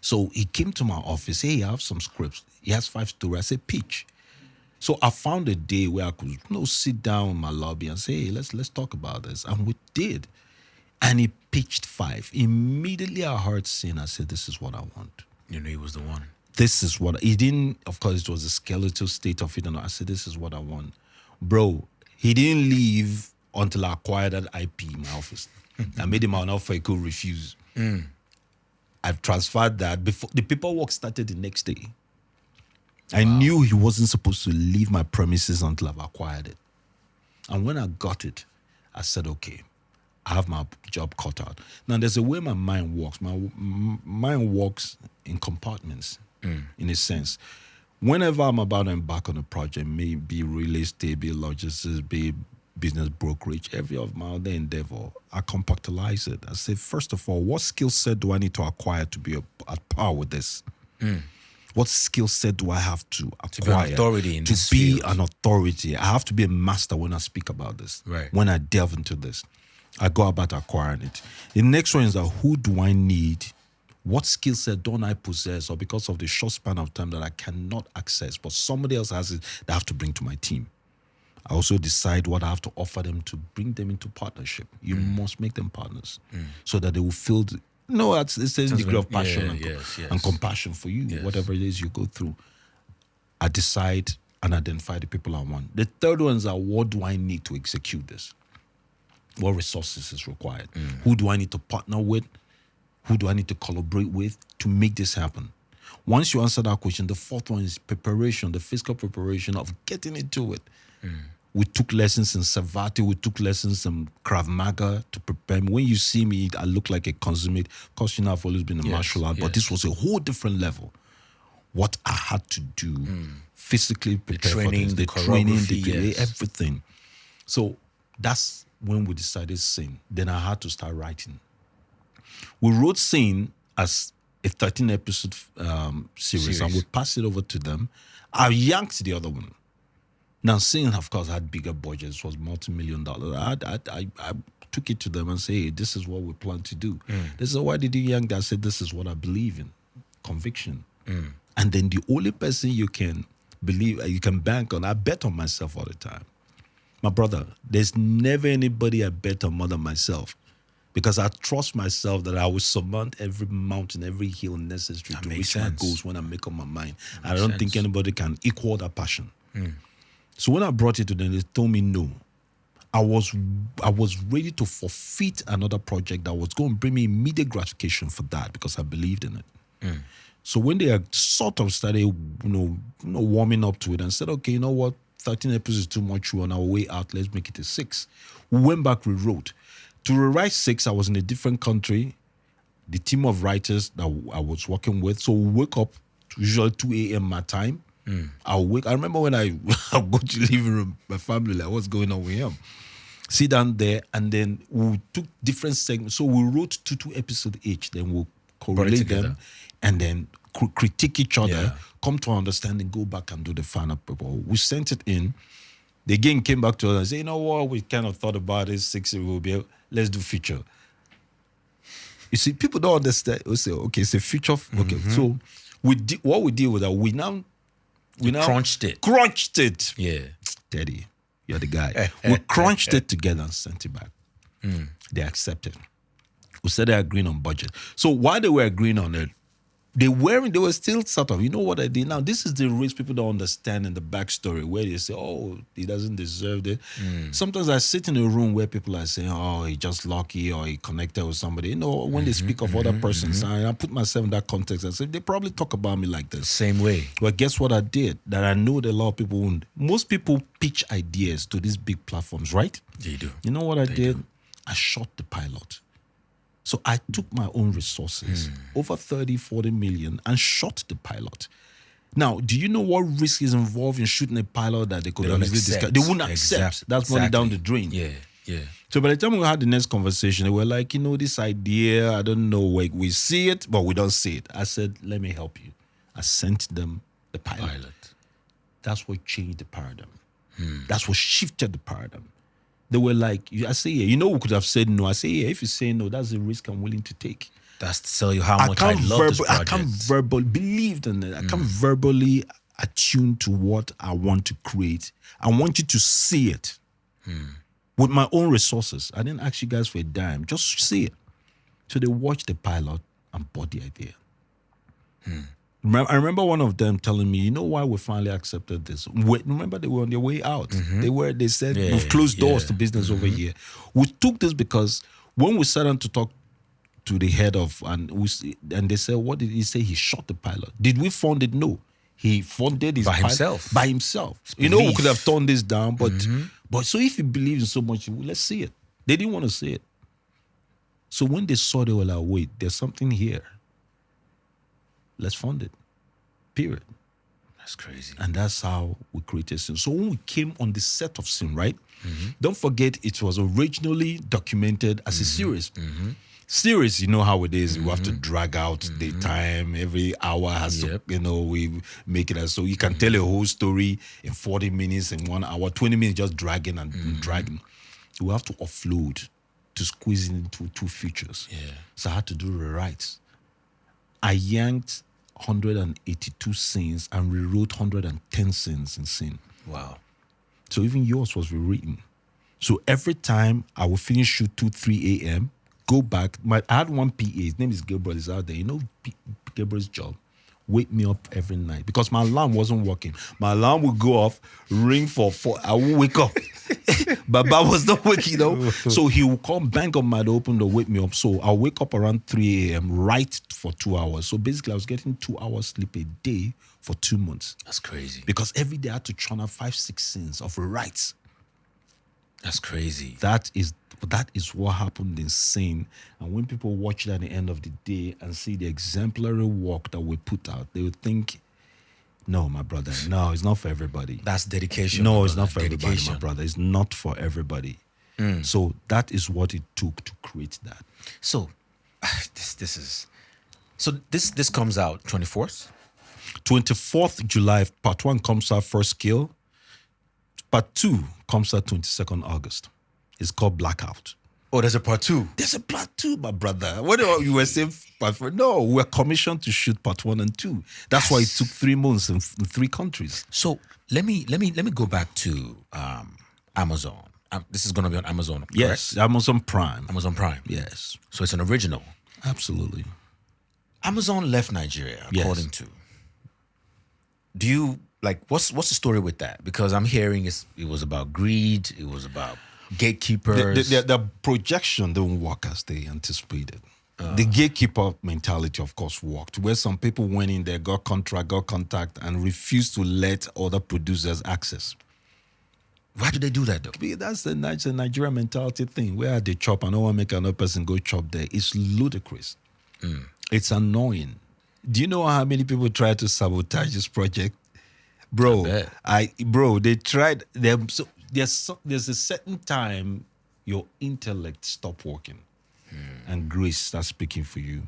So he came to my office. Hey, I have some scripts. He has 5 stories. I said, pitch. So I found a day where I could sit down in my lobby and say, hey, let's talk about this. And we did. And he pitched 5. Immediately I heard sin. I said, this is what I want. You knew he was the one. This is what he didn't, of course, it was a skeletal state of it. And I said, this is what I want. Bro, he didn't leave until I acquired that IP in my office. I made him an offer he could refuse. I've transferred that before the paperwork started the next day. I knew he wasn't supposed to leave my premises until I've acquired it. And when I got it, I said, okay, I have my job cut out. Now, there's a way my mind works. My mind works in compartments, in a sense. Whenever I'm about to embark on a project, maybe real estate, be logistics, be business brokerage, every of my other endeavor, I compactualize it. I say, first of all, what skill set do I need to acquire to be at par with this? What skill set do I have to acquire be an authority in this to be field? an authority? I have to be a master when I speak about this. Right. When I delve into this, I go about acquiring it. The next one is that who do I need? What skill set don't I possess, or because of the short span of time that I cannot access, but somebody else has it that I have to bring to my team? I also decide what I have to offer them to bring them into partnership. You must make them partners so that they will feel it's a certain degree of passion and compassion for you, whatever it is you go through. I decide and identify the people I want. The third ones are, what do I need to execute this? What resources is required? Who do I need to partner with? Who do I need to collaborate with to make this happen? Once you answer that question, the fourth one is preparation, the physical preparation of getting into it. We took lessons in Savati, we took lessons in Krav Maga to prepare me. When you see me, I look like a consummate, because I've always been a martial art, but this was a whole different level. What I had to do physically prepare for this, the training, everything. So that's when we decided Sin. Then I had to start writing. We wrote Sin as a 13-episode series, and we passed it over to them. I yanked the other one. Now, Sin, of course, had bigger budgets. It was multi-million dollars. I took it to them and said, hey, this is what we plan to do. They said, why did you yank that? I said, this is what I believe in. Conviction. And then the only person you can believe, you can bank on, I bet on myself all the time. My brother, there's never anybody I bet on more than myself. because I trust myself that I will surmount every mountain, every hill necessary That to makes reach my sense. goals when I make up my mind. I makes don't think sense. anybody can equal that passion. So when I brought it to them, they told me no. I was ready to forfeit another project that was going to bring me immediate gratification for that because I believed in it. So when they had sort of started, warming up to it and said, okay, you know what, 13 episodes is too much. We're on our way out. Let's make it a 6. We went back, rewrote. To rewrite 6, I was in a different country. The team of writers that I was working with. So we wake up usually 2 a.m. my time. I remember when I go to the living room, my family, like, what's going on with him? Sit down there, and then we took different segments. So we wrote two episodes each. Then we'll correlate them, and then critique each other, come to understanding, go back and do the final proposal. We sent it in. The again came back to us and said, you know what, we kind of thought about it, 6 will be able, let's do feature. You see, people don't understand. We say, okay, it's a feature. Okay, so what we did with that, we now crunched it. Crunched it. Yeah. Teddy, you're the guy. We crunched it together and sent it back. They accepted. We started agreeing on budget. So while they were agreeing on it, they were still sort of, you know what I did? Now, this is the risk people don't understand in the backstory where they say, oh, he doesn't deserve it. Sometimes I sit in a room where people are saying, oh, he just lucky or he connected with somebody. You know, when they speak of other persons, I put myself in that context and say, they probably talk about me like this. Same way. Well, guess what I did? That I know that a lot of people won't. Most people pitch ideas to these big platforms, right? They do. You know what I did? I shot the pilot. So I took my own resources, over 30, 40 million, and shot the pilot. Now, do you know what risk is involved in shooting a pilot that they could easily discuss? They wouldn't accept. That's money down the drain. Yeah, yeah. So by the time we had the next conversation, they were like, this idea, I don't know, we see it, but we don't see it. I said, let me help you. I sent them the pilot. That's what changed the paradigm. That's what shifted the paradigm. They were like, I say, yeah, we could have said no. I say, yeah, if you say no, that's the risk I'm willing to take. That's to tell you how much I love this project. I can't verbally believe in it. I can't verbally attune to what I want to create. I want you to see it with my own resources. I didn't ask you guys for a dime. Just see it. So they watched the pilot and bought the idea. I remember one of them telling me, you know why we finally accepted this? Remember, they were on their way out. They said, we've closed doors to business over here. We took this because when we sat down to talk to the head of, and they said, what did he say? He shot the pilot. Did we fund it? No. He funded his pilot by himself. We could have torn this down, but so if he believes in so much, let's see it. They didn't want to see it. So when they saw, they were like, wait, there's something here. Let's fund it. Period. That's crazy. And that's how we created Sin. So when we came on the set of Sin, right? Don't forget it was originally documented as a series. Series, you know how it is. You have to drag out the time. Every hour has to, we make it as so you can tell a whole story in 40 minutes, in 1 hour, 20 minutes just dragging and dragging. You have to offload to squeeze it into 2 features. Yeah. So I had to do rewrites. I yanked 182 scenes and rewrote 110 scenes in Sin. Wow. So even yours was rewritten. So every time I would finish shoot 2, 3 a.m., go back. I had one PA, his name is Gabriel, he's out there. You know Gabriel's job? Wake me up every night because my alarm wasn't working. My alarm would go off, ring for 4. I would wake up. Baba was not waking, So he would come, bang on my door, open door, wake me up. So I'll wake up around 3 a.m., write for 2 hours. So basically I was getting 2 hours sleep a day for 2 months. That's crazy. Because every day I had to churn out 5, 6 scenes of rewrites. That's crazy. That is what happened in Sin. And when people watch it at the end of the day and see the exemplary work that we put out, they would think, no, my brother, no, it's not for everybody. That's dedication. No, it's not for everybody, my brother. It's not for everybody. So that is what it took to create that. So this comes out 24th? 24th July, part 1 comes out first kill. Part 2 comes out 22nd August. It's called Blackout. Oh, there's a part 2. There's a part 2, my brother. What you were saying? No, we're commissioned to shoot part 1 and 2. That's why it took 3 months in 3 countries. So let me go back to Amazon This is going to be on Amazon, correct? Yes, Amazon Prime. Amazon Prime. Yes, So it's an original. absolutely. Amazon left Nigeria, Yes. according to. Do you like what's the story with that? Because I'm hearing it was about greed, it was about gatekeepers. The projection didn't work as they anticipated. The gatekeeper mentality, of course, worked, where some people went in there, got contract, got contact, and refused to let other producers access. Why do they do that though? That's the Nigerian mentality thing. Where they chop and no one make another person go chop there. It's ludicrous. It's annoying. Do you know how many people try to sabotage this project? Bro, they tried them. So there's a certain time your intellect stop working and grace starts speaking for you.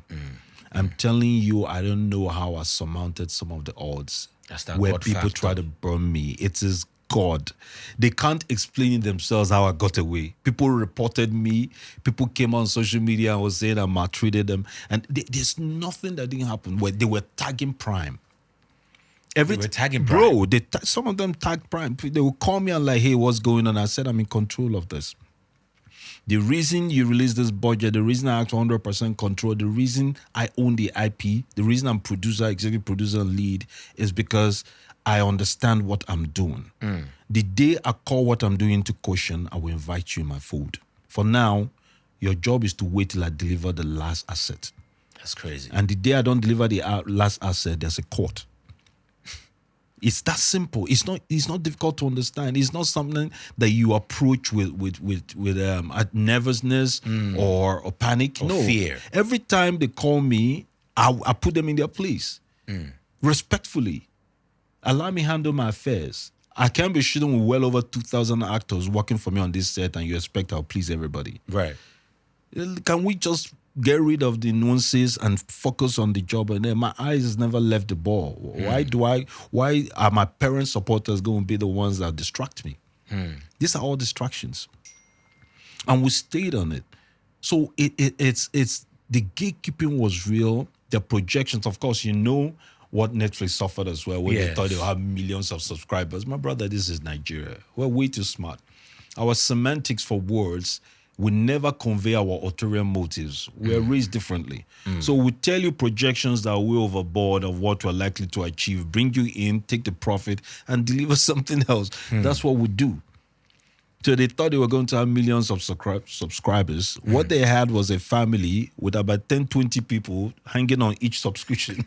I'm telling you, I don't know how I surmounted some of the odds That's that where God people factor. try to burn me. It is God. They can't explain it themselves how I got away. People reported me. People came on social media and was saying I maltreated them. And there's nothing that didn't happen where they were tagging Prime. They were tagging Prime. Bro, some of them tagged Prime. They would call me and like, hey, what's going on? I said, I'm in control of this. The reason you release this budget, the reason I have 100% control, the reason I own the IP, the reason I'm producer, executive producer, and lead is because I understand what I'm doing. The day I call what I'm doing into question, I will invite you in my fold. For now, your job is to wait till I deliver the last asset. That's crazy. And the day I don't deliver the last asset, there's a court. It's that simple. It's not difficult to understand. It's not something that you approach with nervousness or panic. Or fear. Every time they call me, I put them in their place. Respectfully. Allow me handle my affairs. I can't be shooting with well over 2,000 actors working for me on this set and you expect I'll please everybody. Right. Can we just get rid of the nuances and focus on the job? And then my eyes never left the ball. Why are my parents' supporters going to be the ones that distract me? These are all distractions. And we stayed on it. So it's the gatekeeping was real. The projections, of course, what Netflix suffered as well, when they thought they would have millions of subscribers. My brother, this is Nigeria. We're way too smart. Our semantics for words will never convey our ulterior motives. We're raised differently. So we tell you projections that are way overboard of what we're likely to achieve, bring you in, take the profit, and deliver something else. That's what we do. So they thought they were going to have millions of subscribers. What they had was a family with about 10, 20 people hanging on each subscription.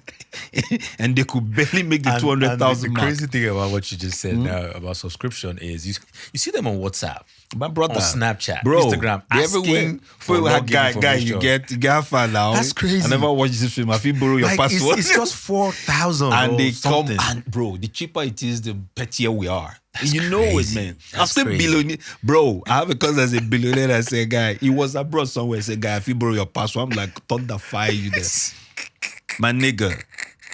And they could barely make the 200,000 The mark. crazy thing about what you just said now about subscription is you see them on WhatsApp, My brother, on Snapchat, bro, Instagram, they asking everywhere. for login Guy, you information. get fan now. That's crazy. I never watched this film. I feel borrow your Like, password. it's just 4,000 and or they something. come and bro, the cheaper it is, the pettier we are. That's you know crazy. it, man. That's I've seen crazy. billionaire, bro. I have a cousin that's a billionaire. I say, guy, he was abroad somewhere. I say, guy, if you borrow your password, I'm like, thunder fire you there, my nigga.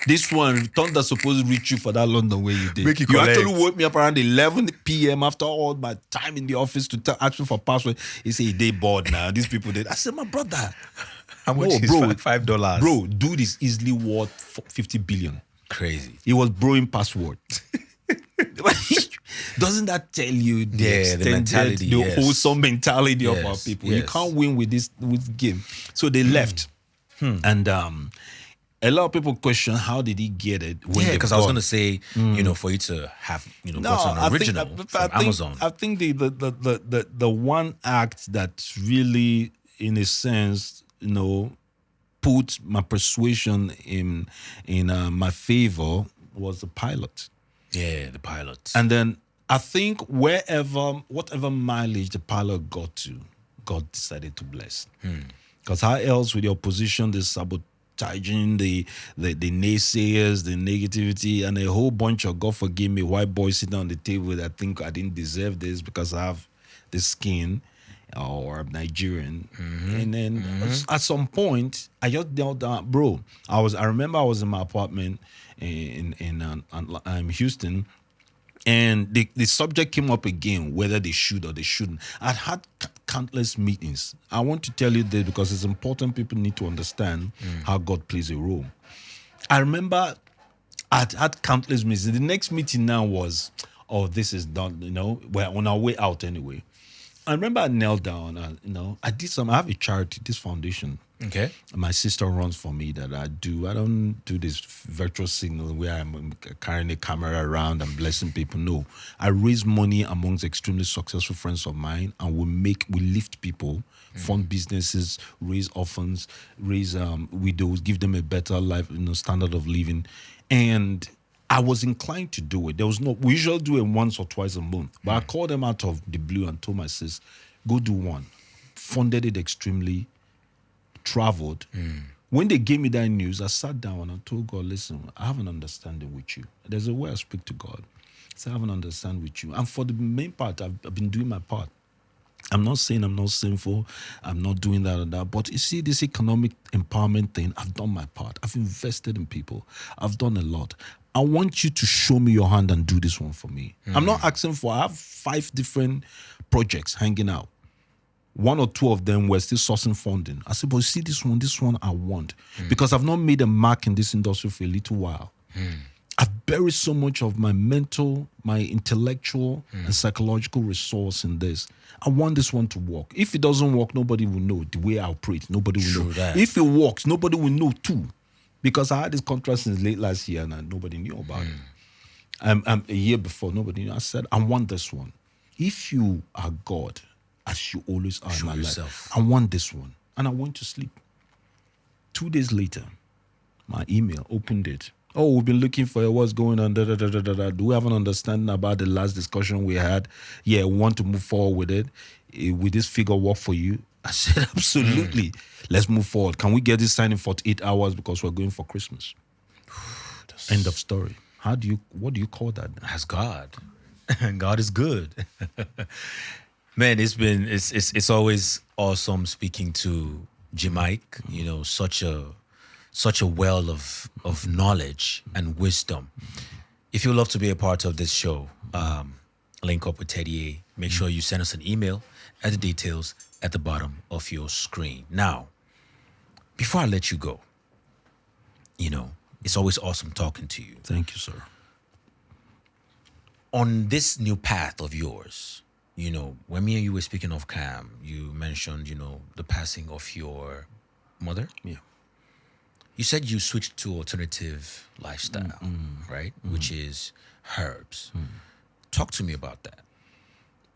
This one, thunder supposed to reach you for that London where you did. Make you You collect. actually woke me up around 11 p.m. after all my time in the office to ask me for password. He said, they bored now. These people did. I said, my brother. How much No, is bro, $5? Bro, dude is easily worth 50 billion. Crazy. He was borrowing password. Doesn't that tell you the extended, mentality, the yes. wholesome mentality of our Yes, people? You yes. can't win with this game. So they left. And a lot of people question, how did he get it? When Yeah, they've because I was gone? going to say, for you to have, No, got an original from Amazon. I think the one act that really, in a sense, put my persuasion in my favor was the pilot. Yeah, the pilot. And then I think whatever mileage the pilot got to, God decided to bless. Because how else with your position, the sabotaging, the naysayers, the negativity, and a whole bunch of, God forgive me, white boys sitting on the table that think I didn't deserve this because I have this skin or I'm Nigerian. And then at some point, I just knelt down, bro. I remember I was in my apartment in Houston, and the subject came up again, whether they should or they shouldn't. I'd had countless meetings. I want to tell you this because it's important. People need to understand how God plays a role. I remember I'd had countless meetings. The next meeting now was, this is done, we're on our way out anyway. I remember I knelt down and, I did I have a charity, this foundation. Okay. My sister runs for me that I do. I don't do this virtual signal where I'm carrying a camera around and blessing people. No, I raise money amongst extremely successful friends of mine, and we lift people, fund businesses, raise orphans, raise widows, give them a better life, standard of living, and I was inclined to do it. We usually do it once or twice a month, but I called them out of the blue and told my sis, go do one. Funded it extremely, traveled. When they gave me that news, I sat down and told God, listen, I have an understanding with you. There's a way I speak to God. So I have an understanding with you. And for the main part, I've been doing my part. I'm not saying I'm not sinful. I'm not doing that and that. But you see, this economic empowerment thing, I've done my part. I've invested in people. I've done a lot. I want you to show me your hand and do this one for me. I'm not asking I have 5 different projects hanging out. 1 or 2 of them were still sourcing funding. I said, but you see this one I want. Because I've not made a mark in this industry for a little while. I've buried so much of my mental, my intellectual and psychological resource in this. I want this one to work. If it doesn't work, nobody will know the way I operate. Nobody will know. That. If it works, nobody will know too. Because I had this contract since late last year and nobody knew about it. A year before, nobody knew. I said, I want this one. If you are God, as you always are in my life, I want this one. And I went to sleep. 2 days later, my email opened it. Oh, we've been looking for what's going on. Do we have an understanding about the last discussion we had? Yeah, we want to move forward with it. Will this figure work for you? I said, absolutely. Let's move forward. Can we get this signed in 48 hours because we're going for Christmas? End of story. What do you call that? As God. God is good. Man, it's always awesome speaking to Iyke, such a well of knowledge and wisdom. If you'd love to be a part of this show, link up with Teddy A. Make sure you send us an email at the details at the bottom of your screen. Now, before I let you go, it's always awesome talking to you. Thank you, sir. On this new path of yours, when me and you were speaking off cam, you mentioned, the passing of your mother. Yeah. You said you switched to alternative lifestyle, right? Which is herbs. Talk to me about that.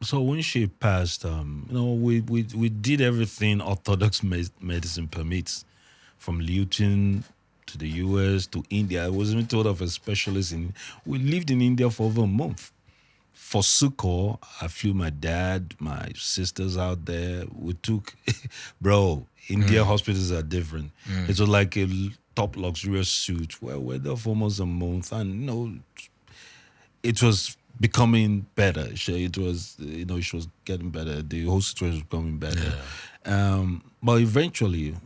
So when she passed, we did everything orthodox medicine permits, from Luton to the US to India. I was even told of a specialist we lived in India for over a month. For Sukkot, I flew my dad, my sisters out there. We took, India hospitals are different. It was like a top luxurious suite. Well, we're there for almost a month, and it was becoming better. She was getting better. The whole situation was becoming better. Yeah. But eventually,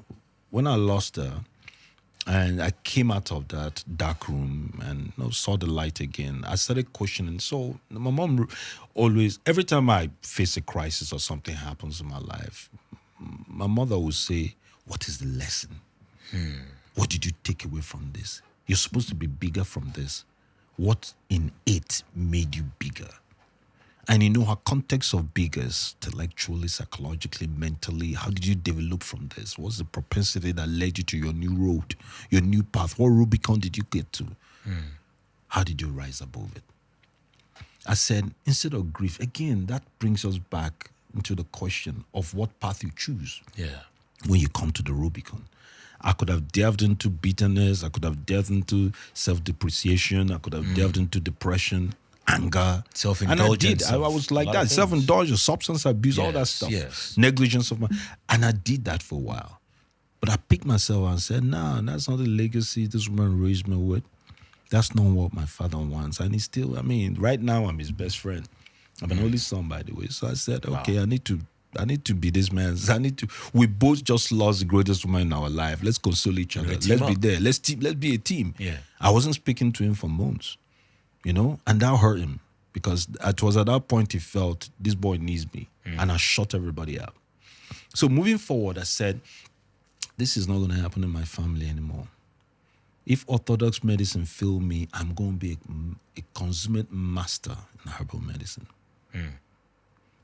when I lost her, and I came out of that dark room and saw the light again, I started questioning. So my mom always, every time I face a crisis or something happens in my life, my mother would say, what is the lesson? What did you take away from this? You're supposed to be bigger from this. What in it made you bigger? And her context of biggers, intellectually, psychologically, mentally, how did you develop from this? What's the propensity that led you to your new road, your new path? What Rubicon did you get to? How did you rise above it? I said, instead of grief, again, that brings us back into the question of what path you choose. Yeah. When you come to the Rubicon. I could have delved into bitterness. I could have delved into self-depreciation. I could have delved into depression, anger. Self-indulgence. And I was like that. Self-indulgence, substance abuse, all that stuff. Yes. Negligence of and I did that for a while. But I picked myself and said, nah, that's not the legacy this woman raised me with. That's not what my father wants. And he's still, right now I'm his best friend. I'm an only son, by the way. So I said, okay, I need to be this man. We both just lost the greatest woman in our life. Let's console each other. Let's be there. Let's be a team. Yeah. I wasn't speaking to him for months, and that hurt him because it was at that point he felt this boy needs me, and I shut everybody out. So moving forward, I said, this is not going to happen in my family anymore. If orthodox medicine fail me, I'm going to be a consummate master in herbal medicine.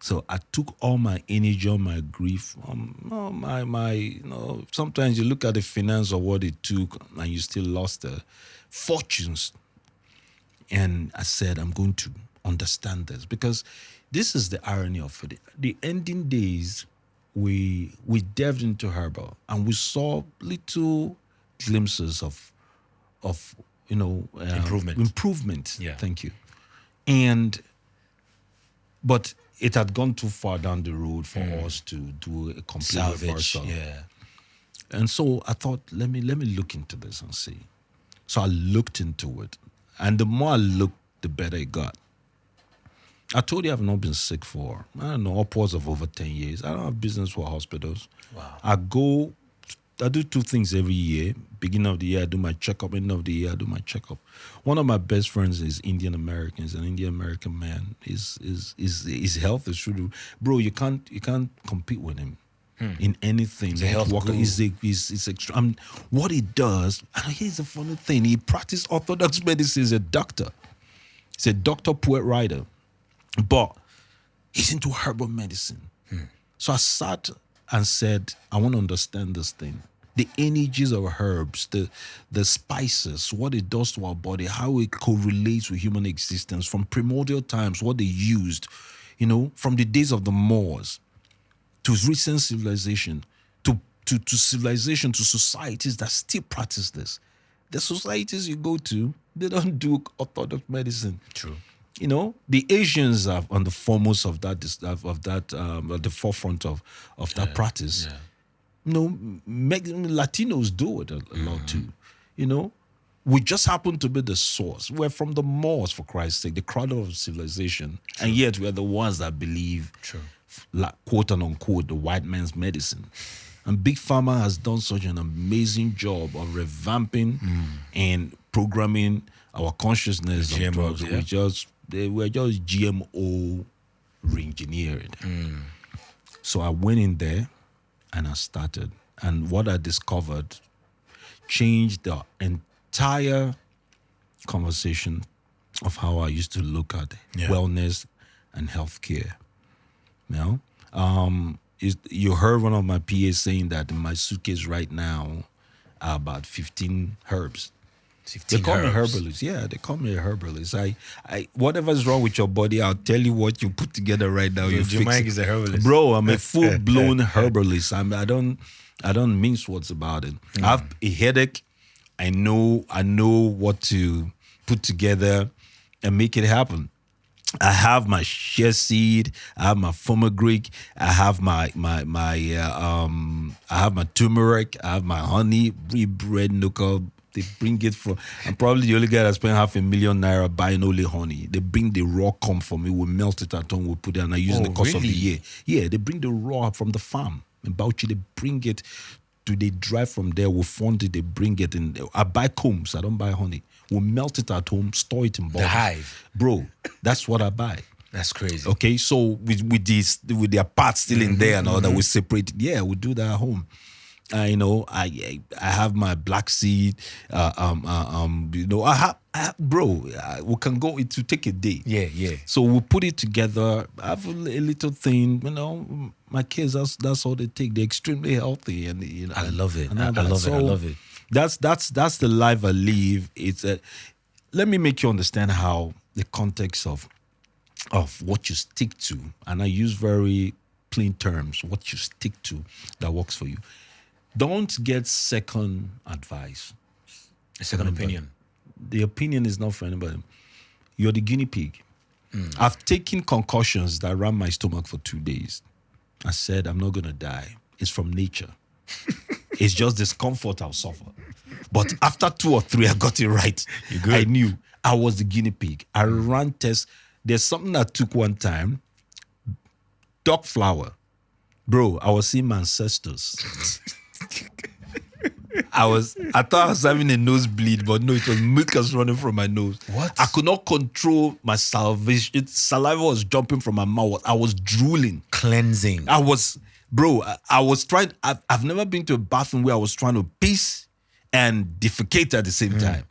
So I took all my energy, all my grief, sometimes you look at the finance of what it took and you still lost the fortunes. And I said, I'm going to understand this, because this is the irony of it. The ending days, we delved into Herbal and we saw little glimpses of improvement. Yeah. Thank you. But it had gone too far down the road for us to do a complete Salvage. reversal. Yeah. And so I thought, let me look into this and see. So I looked into it, and the more I looked, the better it got. I told you I've not been sick for, I don't know, upwards of over 10 years. I don't have business for hospitals. Wow. I do two things every year. Beginning of the year, I do my checkup. End of the year, I do my checkup. One of my best friends is Indian American. He's an Indian American man. His health is true. Bro, you can't compete with him in anything. He's a health guru. He's extra. What he does, and here's the funny thing, he practiced orthodox medicine as a doctor. He's a doctor, poet, writer. But he's into herbal medicine. So I sat and said, I want to understand this thing. The energies of herbs, the spices, what it does to our body, how it correlates with human existence from primordial times, what they used, from the days of the Moors to recent civilization, to civilization, to societies that still practice this. The societies you go to, they don't do orthodox medicine. True. The Asians are on the foremost of that, at the forefront of that practice. Yeah. Latinos do it a lot too. We just happen to be the source. We're from the Moors, for Christ's sake, the cradle of civilization, and yet we're the ones that believe, quote and unquote, the white man's medicine. And Big Pharma has done such an amazing job of revamping and programming our consciousness of drugs. Yeah. We're just GMO re-engineered. So I went in there and I started. And what I discovered changed the entire conversation of how I used to look at wellness and healthcare. You heard one of my PAs saying that in my suitcase right now are about 15 herbs. They call me herbalist. Yeah, they call me a herbalist. Whatever's wrong with your body, I'll tell you what you put together right now. You fix it. Is a herbalist. Bro, I'm a full-blown herbalist. I don't mince words about it. I have a headache. I know what to put together and make it happen. I have my shea seed. I have my fumigreek. I have my I have my turmeric. I have my honey, bread, nuka. They bring it from. I'm probably the only guy that spent $500,000 buying only honey. They bring the raw comb for me. We melt it at home. We put it and I use it in the course of the year. Yeah, they bring the raw from the farm in Bauchi. They bring it. They drive from there. We fund it. They bring it in. I buy combs. I don't buy honey. We melt it at home. Store it in bottles. The hive, bro. That's what I buy. That's crazy. Okay, so with their parts still in there and all that, we separate it. Yeah, we do that at home. I have my black seed. I have, bro. We can go. It will take a day. Yeah. So we put it together. I have a little thing. My kids. That's all they take. They're extremely healthy, and I love it. I love it. That's the life I live. Let me make you understand how the context of what you stick to, and I use very plain terms. What you stick to that works for you. Don't get second advice. A second opinion. The opinion is not for anybody. You're the guinea pig. I've taken concussions that ran my stomach for 2 days. I said, I'm not going to die. It's from nature. It's just discomfort I'll suffer. But after 2 or 3, I got it right. You good? I knew I was the guinea pig. I ran tests. There's something I took one time. Dog flour. Bro, I was seeing my ancestors. I thought I was having a nosebleed, but no, it was mucus running from my nose. What? I could not control my salivation. Saliva was jumping from my mouth. I was drooling. Cleansing. I was trying. I've never been to a bathroom where I was trying to piss and defecate at the same time.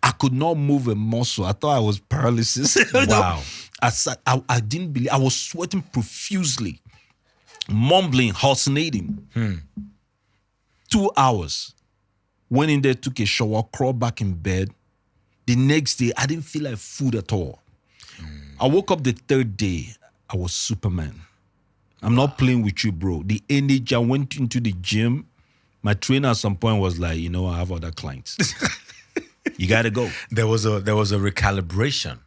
I could not move a muscle. I thought I was paralysis. You know? Wow. I didn't believe. I was sweating profusely, mumbling, hallucinating. 2 hours. Went in there, took a shower, crawled back in bed. The next day, I didn't feel like food at all. I woke up the third day. I was Superman. I'm not playing with you, bro. The energy, I went into the gym. My trainer at some point was like, you know, I have other clients. You got to go. There was a recalibration.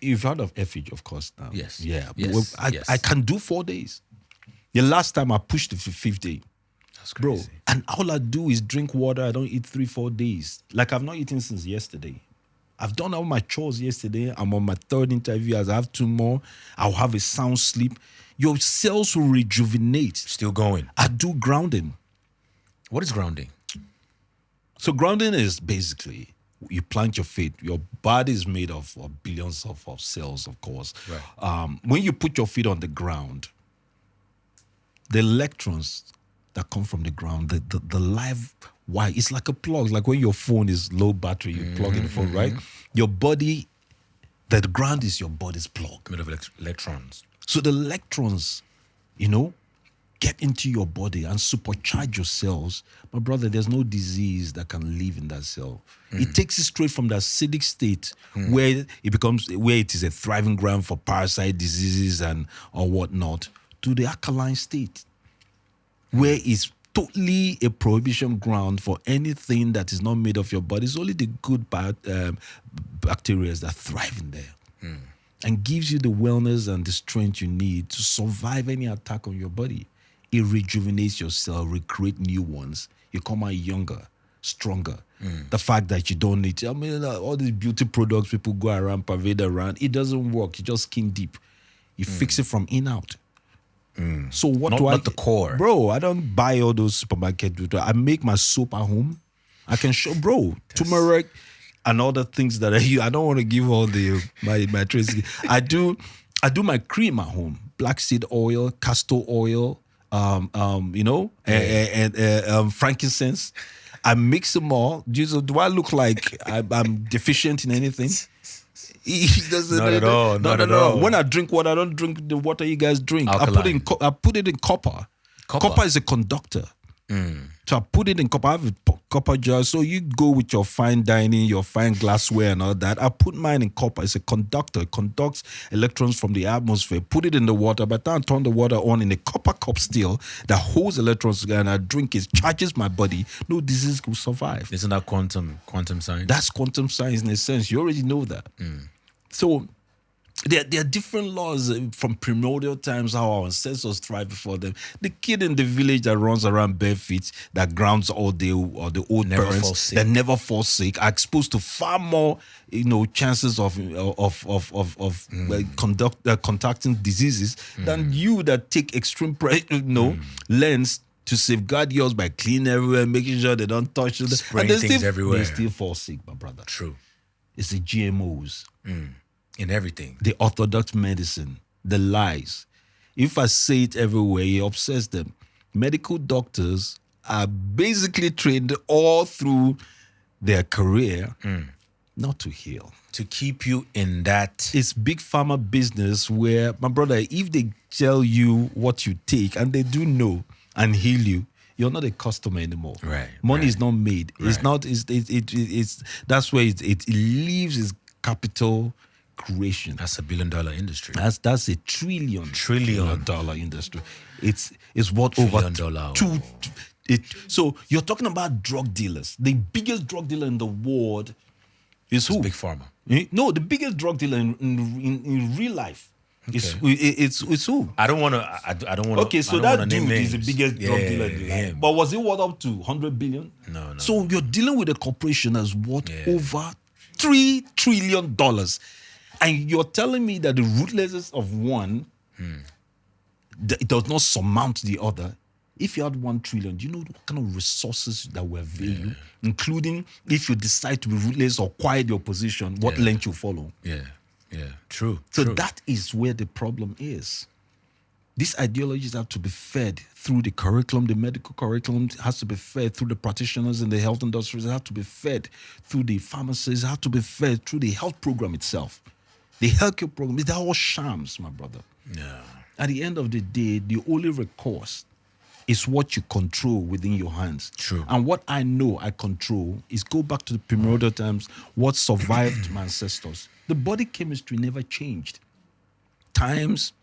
You've heard of FH, of course, now. Yes. Yeah. Yes. Well, I can do 4 days. The last time I pushed the fifth day. That's Bro, crazy. and all I do is drink water. I don't eat 3-4 days. Like I've not eaten since yesterday. I've done all my chores yesterday. I'm on my 3rd interview. As I have 2 more, I'll have a sound sleep. Your cells will rejuvenate. Still going. I do grounding. What is grounding? So grounding is basically you plant your feet. Your body is made of billions of cells, of course. Right. When you put your feet on the ground, the electrons that come from the ground, the live wire, it's like a plug. Like when your phone is low battery, you plug in the phone, right? Your body, the ground is your body's plug. Made of electrons. So the electrons, you know, get into your body and supercharge your cells. My brother, there's no disease that can live in that cell. It takes it straight from the acidic state where it is a thriving ground for parasite diseases or whatnot, to the alkaline state where it's totally a prohibition ground for anything that is not made of your body. It's only the good bacteria that thrive in there. And gives you the wellness and the strength you need to survive any attack on your body. It rejuvenates your cell, recreate new ones. You come out younger, stronger. The fact that you don't need, all these beauty products people go around, parade around, it doesn't work. You just skin deep. You fix it from in out. So what do I? Not the core. Bro, I don't buy all those supermarket. I make my soap at home. I can show, bro, turmeric and other things that I don't want to give all my trades. I do my cream at home. Black seed oil, castor oil, and frankincense. I mix them all. Do I look like I'm deficient in anything? Not at all. Not at all. When I drink water, I don't drink the water you guys drink. Alkaline. I put it in copper. Copper is a conductor. So I put it in copper. I have a copper jar. So you go with your fine dining, your fine glassware and all that. I put mine in copper. It's a conductor. It conducts electrons from the atmosphere. Put it in the water. By the time I turn the water on in a copper cup still that holds electrons together and I drink it, charges my body. No disease will survive. Isn't that quantum science? That's quantum science in a sense. You already know that. So there are different laws from primordial times, how our ancestors thrived before them. The kid in the village that runs around barefoot, that grounds all day, or the old parents that never fall sick, are exposed to far more, chances of contacting diseases than you that take extreme lens to safeguard yours by cleaning everywhere, making sure they don't touch it. Spraying things everywhere. They still fall sick, my brother. True. It's the GMOs. In everything. The orthodox medicine, the lies. If I say it everywhere, it upsets them. Medical doctors are basically trained all through their career not to heal. To keep you in that. It's big pharma business where, my brother, if they tell you what you take and they do know and heal you, you're not a customer anymore. Right. Money is not made. Right. It's not. It's that's where it leaves its capital creation. That's $1 billion industry. That's a trillion dollar industry. It's what $1 over trillion. So you're talking about drug dealers. The biggest drug dealer in the world is who? Big Pharma. No, the biggest drug dealer in real life. It's who? I don't want to. I don't want to. Okay, so that dude is the biggest drug dealer in the life. But was it worth up to 100 billion? No. So you're dealing with a corporation that's worth over $3 trillion. And you're telling me that the ruthlessness of one it does not surmount the other. If you had 1 trillion, do you know what kind of resources that will avail you? Including if you decide to be ruthless or quiet your position, what length you follow. Yeah. True. So that is where the problem is. These ideologies have to be fed through the curriculum, the medical curriculum has to be fed through the practitioners in the health industries, it has to be fed through the pharmacists, it has to be fed through the health program itself. The healthcare program, they're all shams, my brother. Yeah. At the end of the day, the only recourse is what you control within your hands. True. And what I know I control is go back to the primordial times, what survived my ancestors. The body chemistry never changed. Times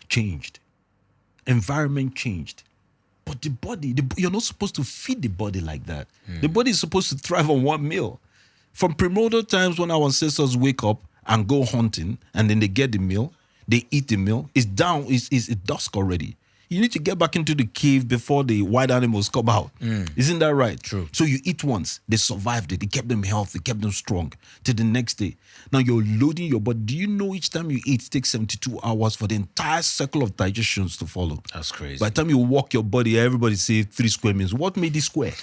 changed. Environment changed. But the body, you're not supposed to feed the body like that. The body is supposed to thrive on one meal. From primordial times when our ancestors wake up and go hunting, and then they get the meal, they eat the meal, it's down, it's dusk already. You need to get back into the cave before the wild animals come out. Isn't that right? True. So you eat once, they survived it, they kept them healthy, kept them strong till the next day. Now you're loading your body. Do you know each time you eat, it takes 72 hours for the entire cycle of digestions to follow? That's crazy. By the time you walk your body, everybody say 3 square meals. What made it square?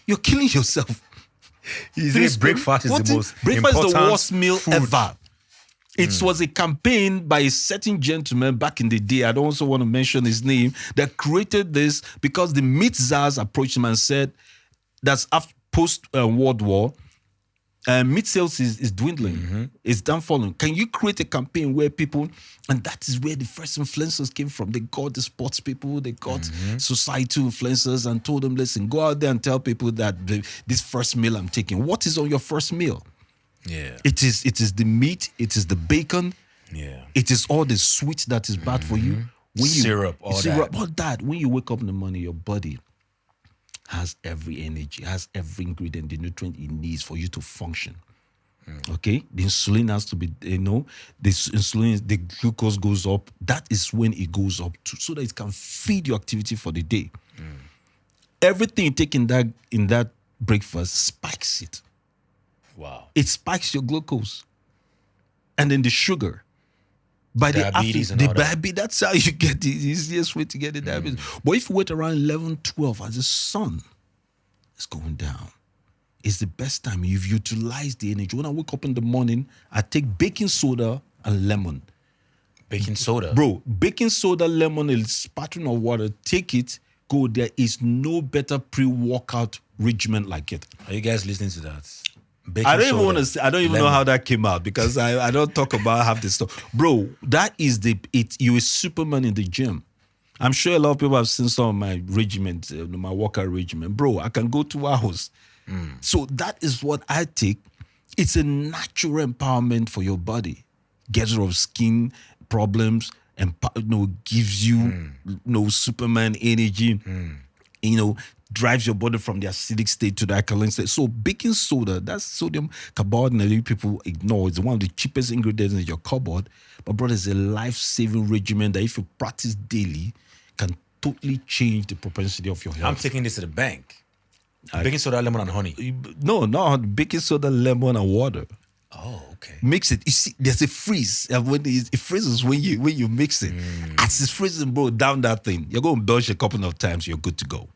You're killing yourself. Breakfast is the most breakfast is the important worst meal food. ever. It was a campaign by a certain gentleman back in the day. I don't also want to mention his name, that created this because the meat czars approached him and said, that's after post-World War, meat sales is dwindling. It's downfalling. Can you create a campaign where people, and that is where the first influencers came from. They got the sports people, they got societal influencers and told them, listen, go out there and tell people that this first meal I'm taking. What is on your first meal? Yeah. It is the meat, it is the bacon, Yeah. it is all the sweet that is bad for you. When Syrup, all that. When you wake up in the morning, your body has every energy, has every ingredient, the nutrient it needs for you to function. Okay? The insulin has to be, this insulin, the glucose goes up. That is when it goes up so that it can feed your activity for the day. Everything you take in that breakfast spikes it. Wow. It spikes your glucose. And then the sugar. By Diabetes the and afternoon, all the that. diabetes, that's how you get the easiest way to get the diabetes. But if you wait around 11, 12, as the sun is going down, it's the best time. You've utilized the energy. When I wake up in the morning, I take baking soda and lemon. Baking soda. Bro, baking soda, lemon, a splattering of water, take it, go. There is no better pre-workout regimen like it. Are you guys listening to that? Baking I don't even soda, want to say, I don't even know lemon. how that came out because I don't talk about half this stuff. Bro, that is you're a Superman in the gym. I'm sure a lot of people have seen some of my regiment, my workout regimen. Bro, I can go 2 hours. So that is what I take. It's a natural empowerment for your body. Gets rid of skin problems and gives you Superman energy. Drives your body from the acidic state to the alkaline state. So baking soda, that's sodium carbonate that people ignore. It's one of the cheapest ingredients in your cupboard. But brother, it's a life-saving regimen that if you practice daily, can totally change the propensity of your health. I'm taking this to the bank. Baking soda, lemon, and honey. No, baking soda, lemon, and water. Oh, okay. Mix it. You see, there's a freeze. And when it freezes when you mix it. As it's freezing, bro, down that thing. You're going to belch a couple of times, you're good to go.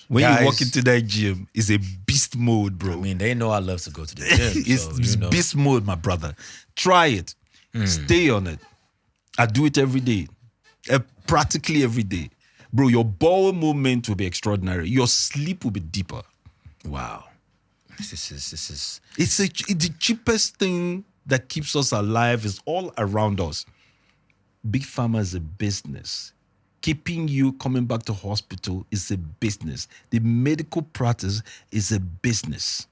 When Guys, you walk into that gym, it's a beast mode, bro. I mean, they know I love to go to the gym. It's beast mode, my brother. Try it. Stay on it. I do it every day. Practically every day. Bro, your bowel movement will be extraordinary. Your sleep will be deeper. Wow. This is. It's the cheapest thing that keeps us alive is all around us. Big Pharma is a business. Keeping you coming back to hospital is a business. The medical practice is a business.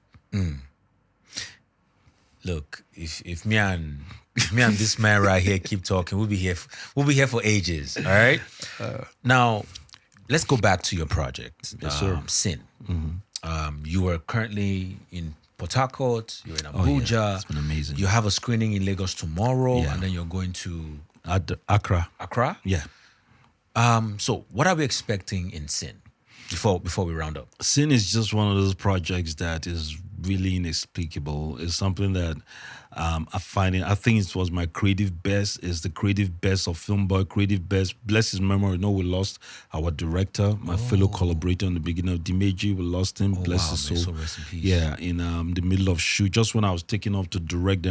Look, if me and this man right here keep talking, we'll be here for ages. All right. Now, let's go back to your project. Yes, sir. Sin. You were currently in Port Harcourt. You're in Abuja. Yeah. It's been amazing. You have a screening in Lagos tomorrow, Yeah. and then you're going to Accra. Accra. Yeah. So what are we expecting in Sin before we round up? Sin is just one of those projects that is really inexplicable. It's something that I think it was my creative best. It's the creative best of Film Boy, creative best. Bless his memory. We lost our director, my fellow collaborator in the beginning of Dimeji. We lost him. Bless his soul. So rest in peace. Yeah, in the middle of shoot, just when I was taking off to direct the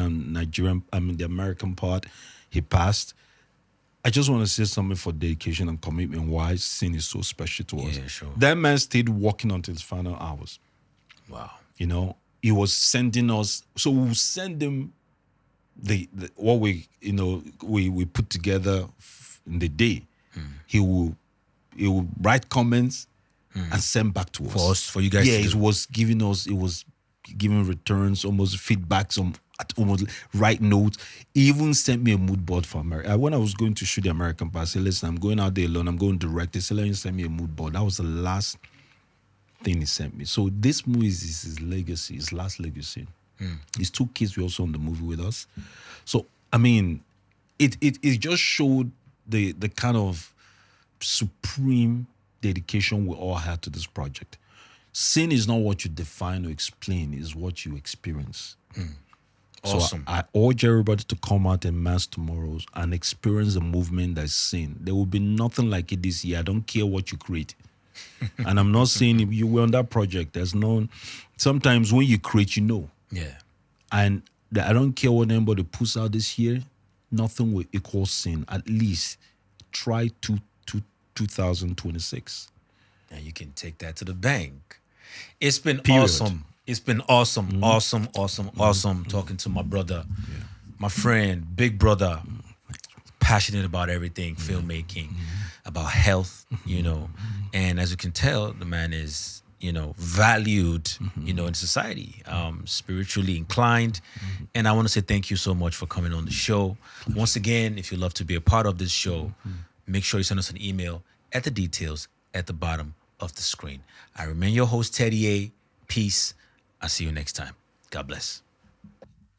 American part, he passed. I just want to say something for dedication and commitment. Why sin is so special to us. Yeah, sure. That man stayed working until his final hours. Wow. You know, he was sending us. So we will send him the what we we put together in the day. He will write comments and send back to us. For you guys Yeah, to it do. was giving returns, almost feedbacks, almost write notes. He even sent me a mood board for America. When I was going to shoot the American part, I said, listen, I'm going out there alone. I'm going direct. He said, let me send me a mood board. That was the last thing he sent me. So this movie is his legacy, his last legacy. His two kids were also on the movie with us. So I mean, it just showed the kind of supreme dedication we all had to this project. Sin is not what you define or explain, it's what you experience. Awesome. So I urge everybody to come out in mass tomorrows and experience the movement that's sin. There will be nothing like it this year. I don't care what you create. And I'm not saying if you were on that project, there's no, sometimes when you create, you know. Yeah. And I don't care what anybody puts out this year, nothing will equal sin. At least try 2026. And you can take that to the bank. It's been Period. awesome. It's been awesome, awesome talking to my brother, my friend, big brother, passionate about everything, filmmaking, about health, And as you can tell, the man is, valued, in society, spiritually inclined. And I want to say thank you so much for coming on the show. Once again, if you'd love to be a part of this show, make sure you send us an email at the details at the bottom of the screen. I remain your host, Teddy A. Peace. I'll see you next time. God bless.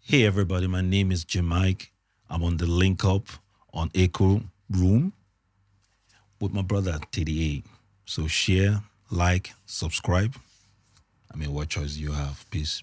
Hey everybody, my name is Iyke. I'm on the Linkup on Echooroom with my brother Teddy A. So share, like, subscribe. I mean, what choice do you have? Peace.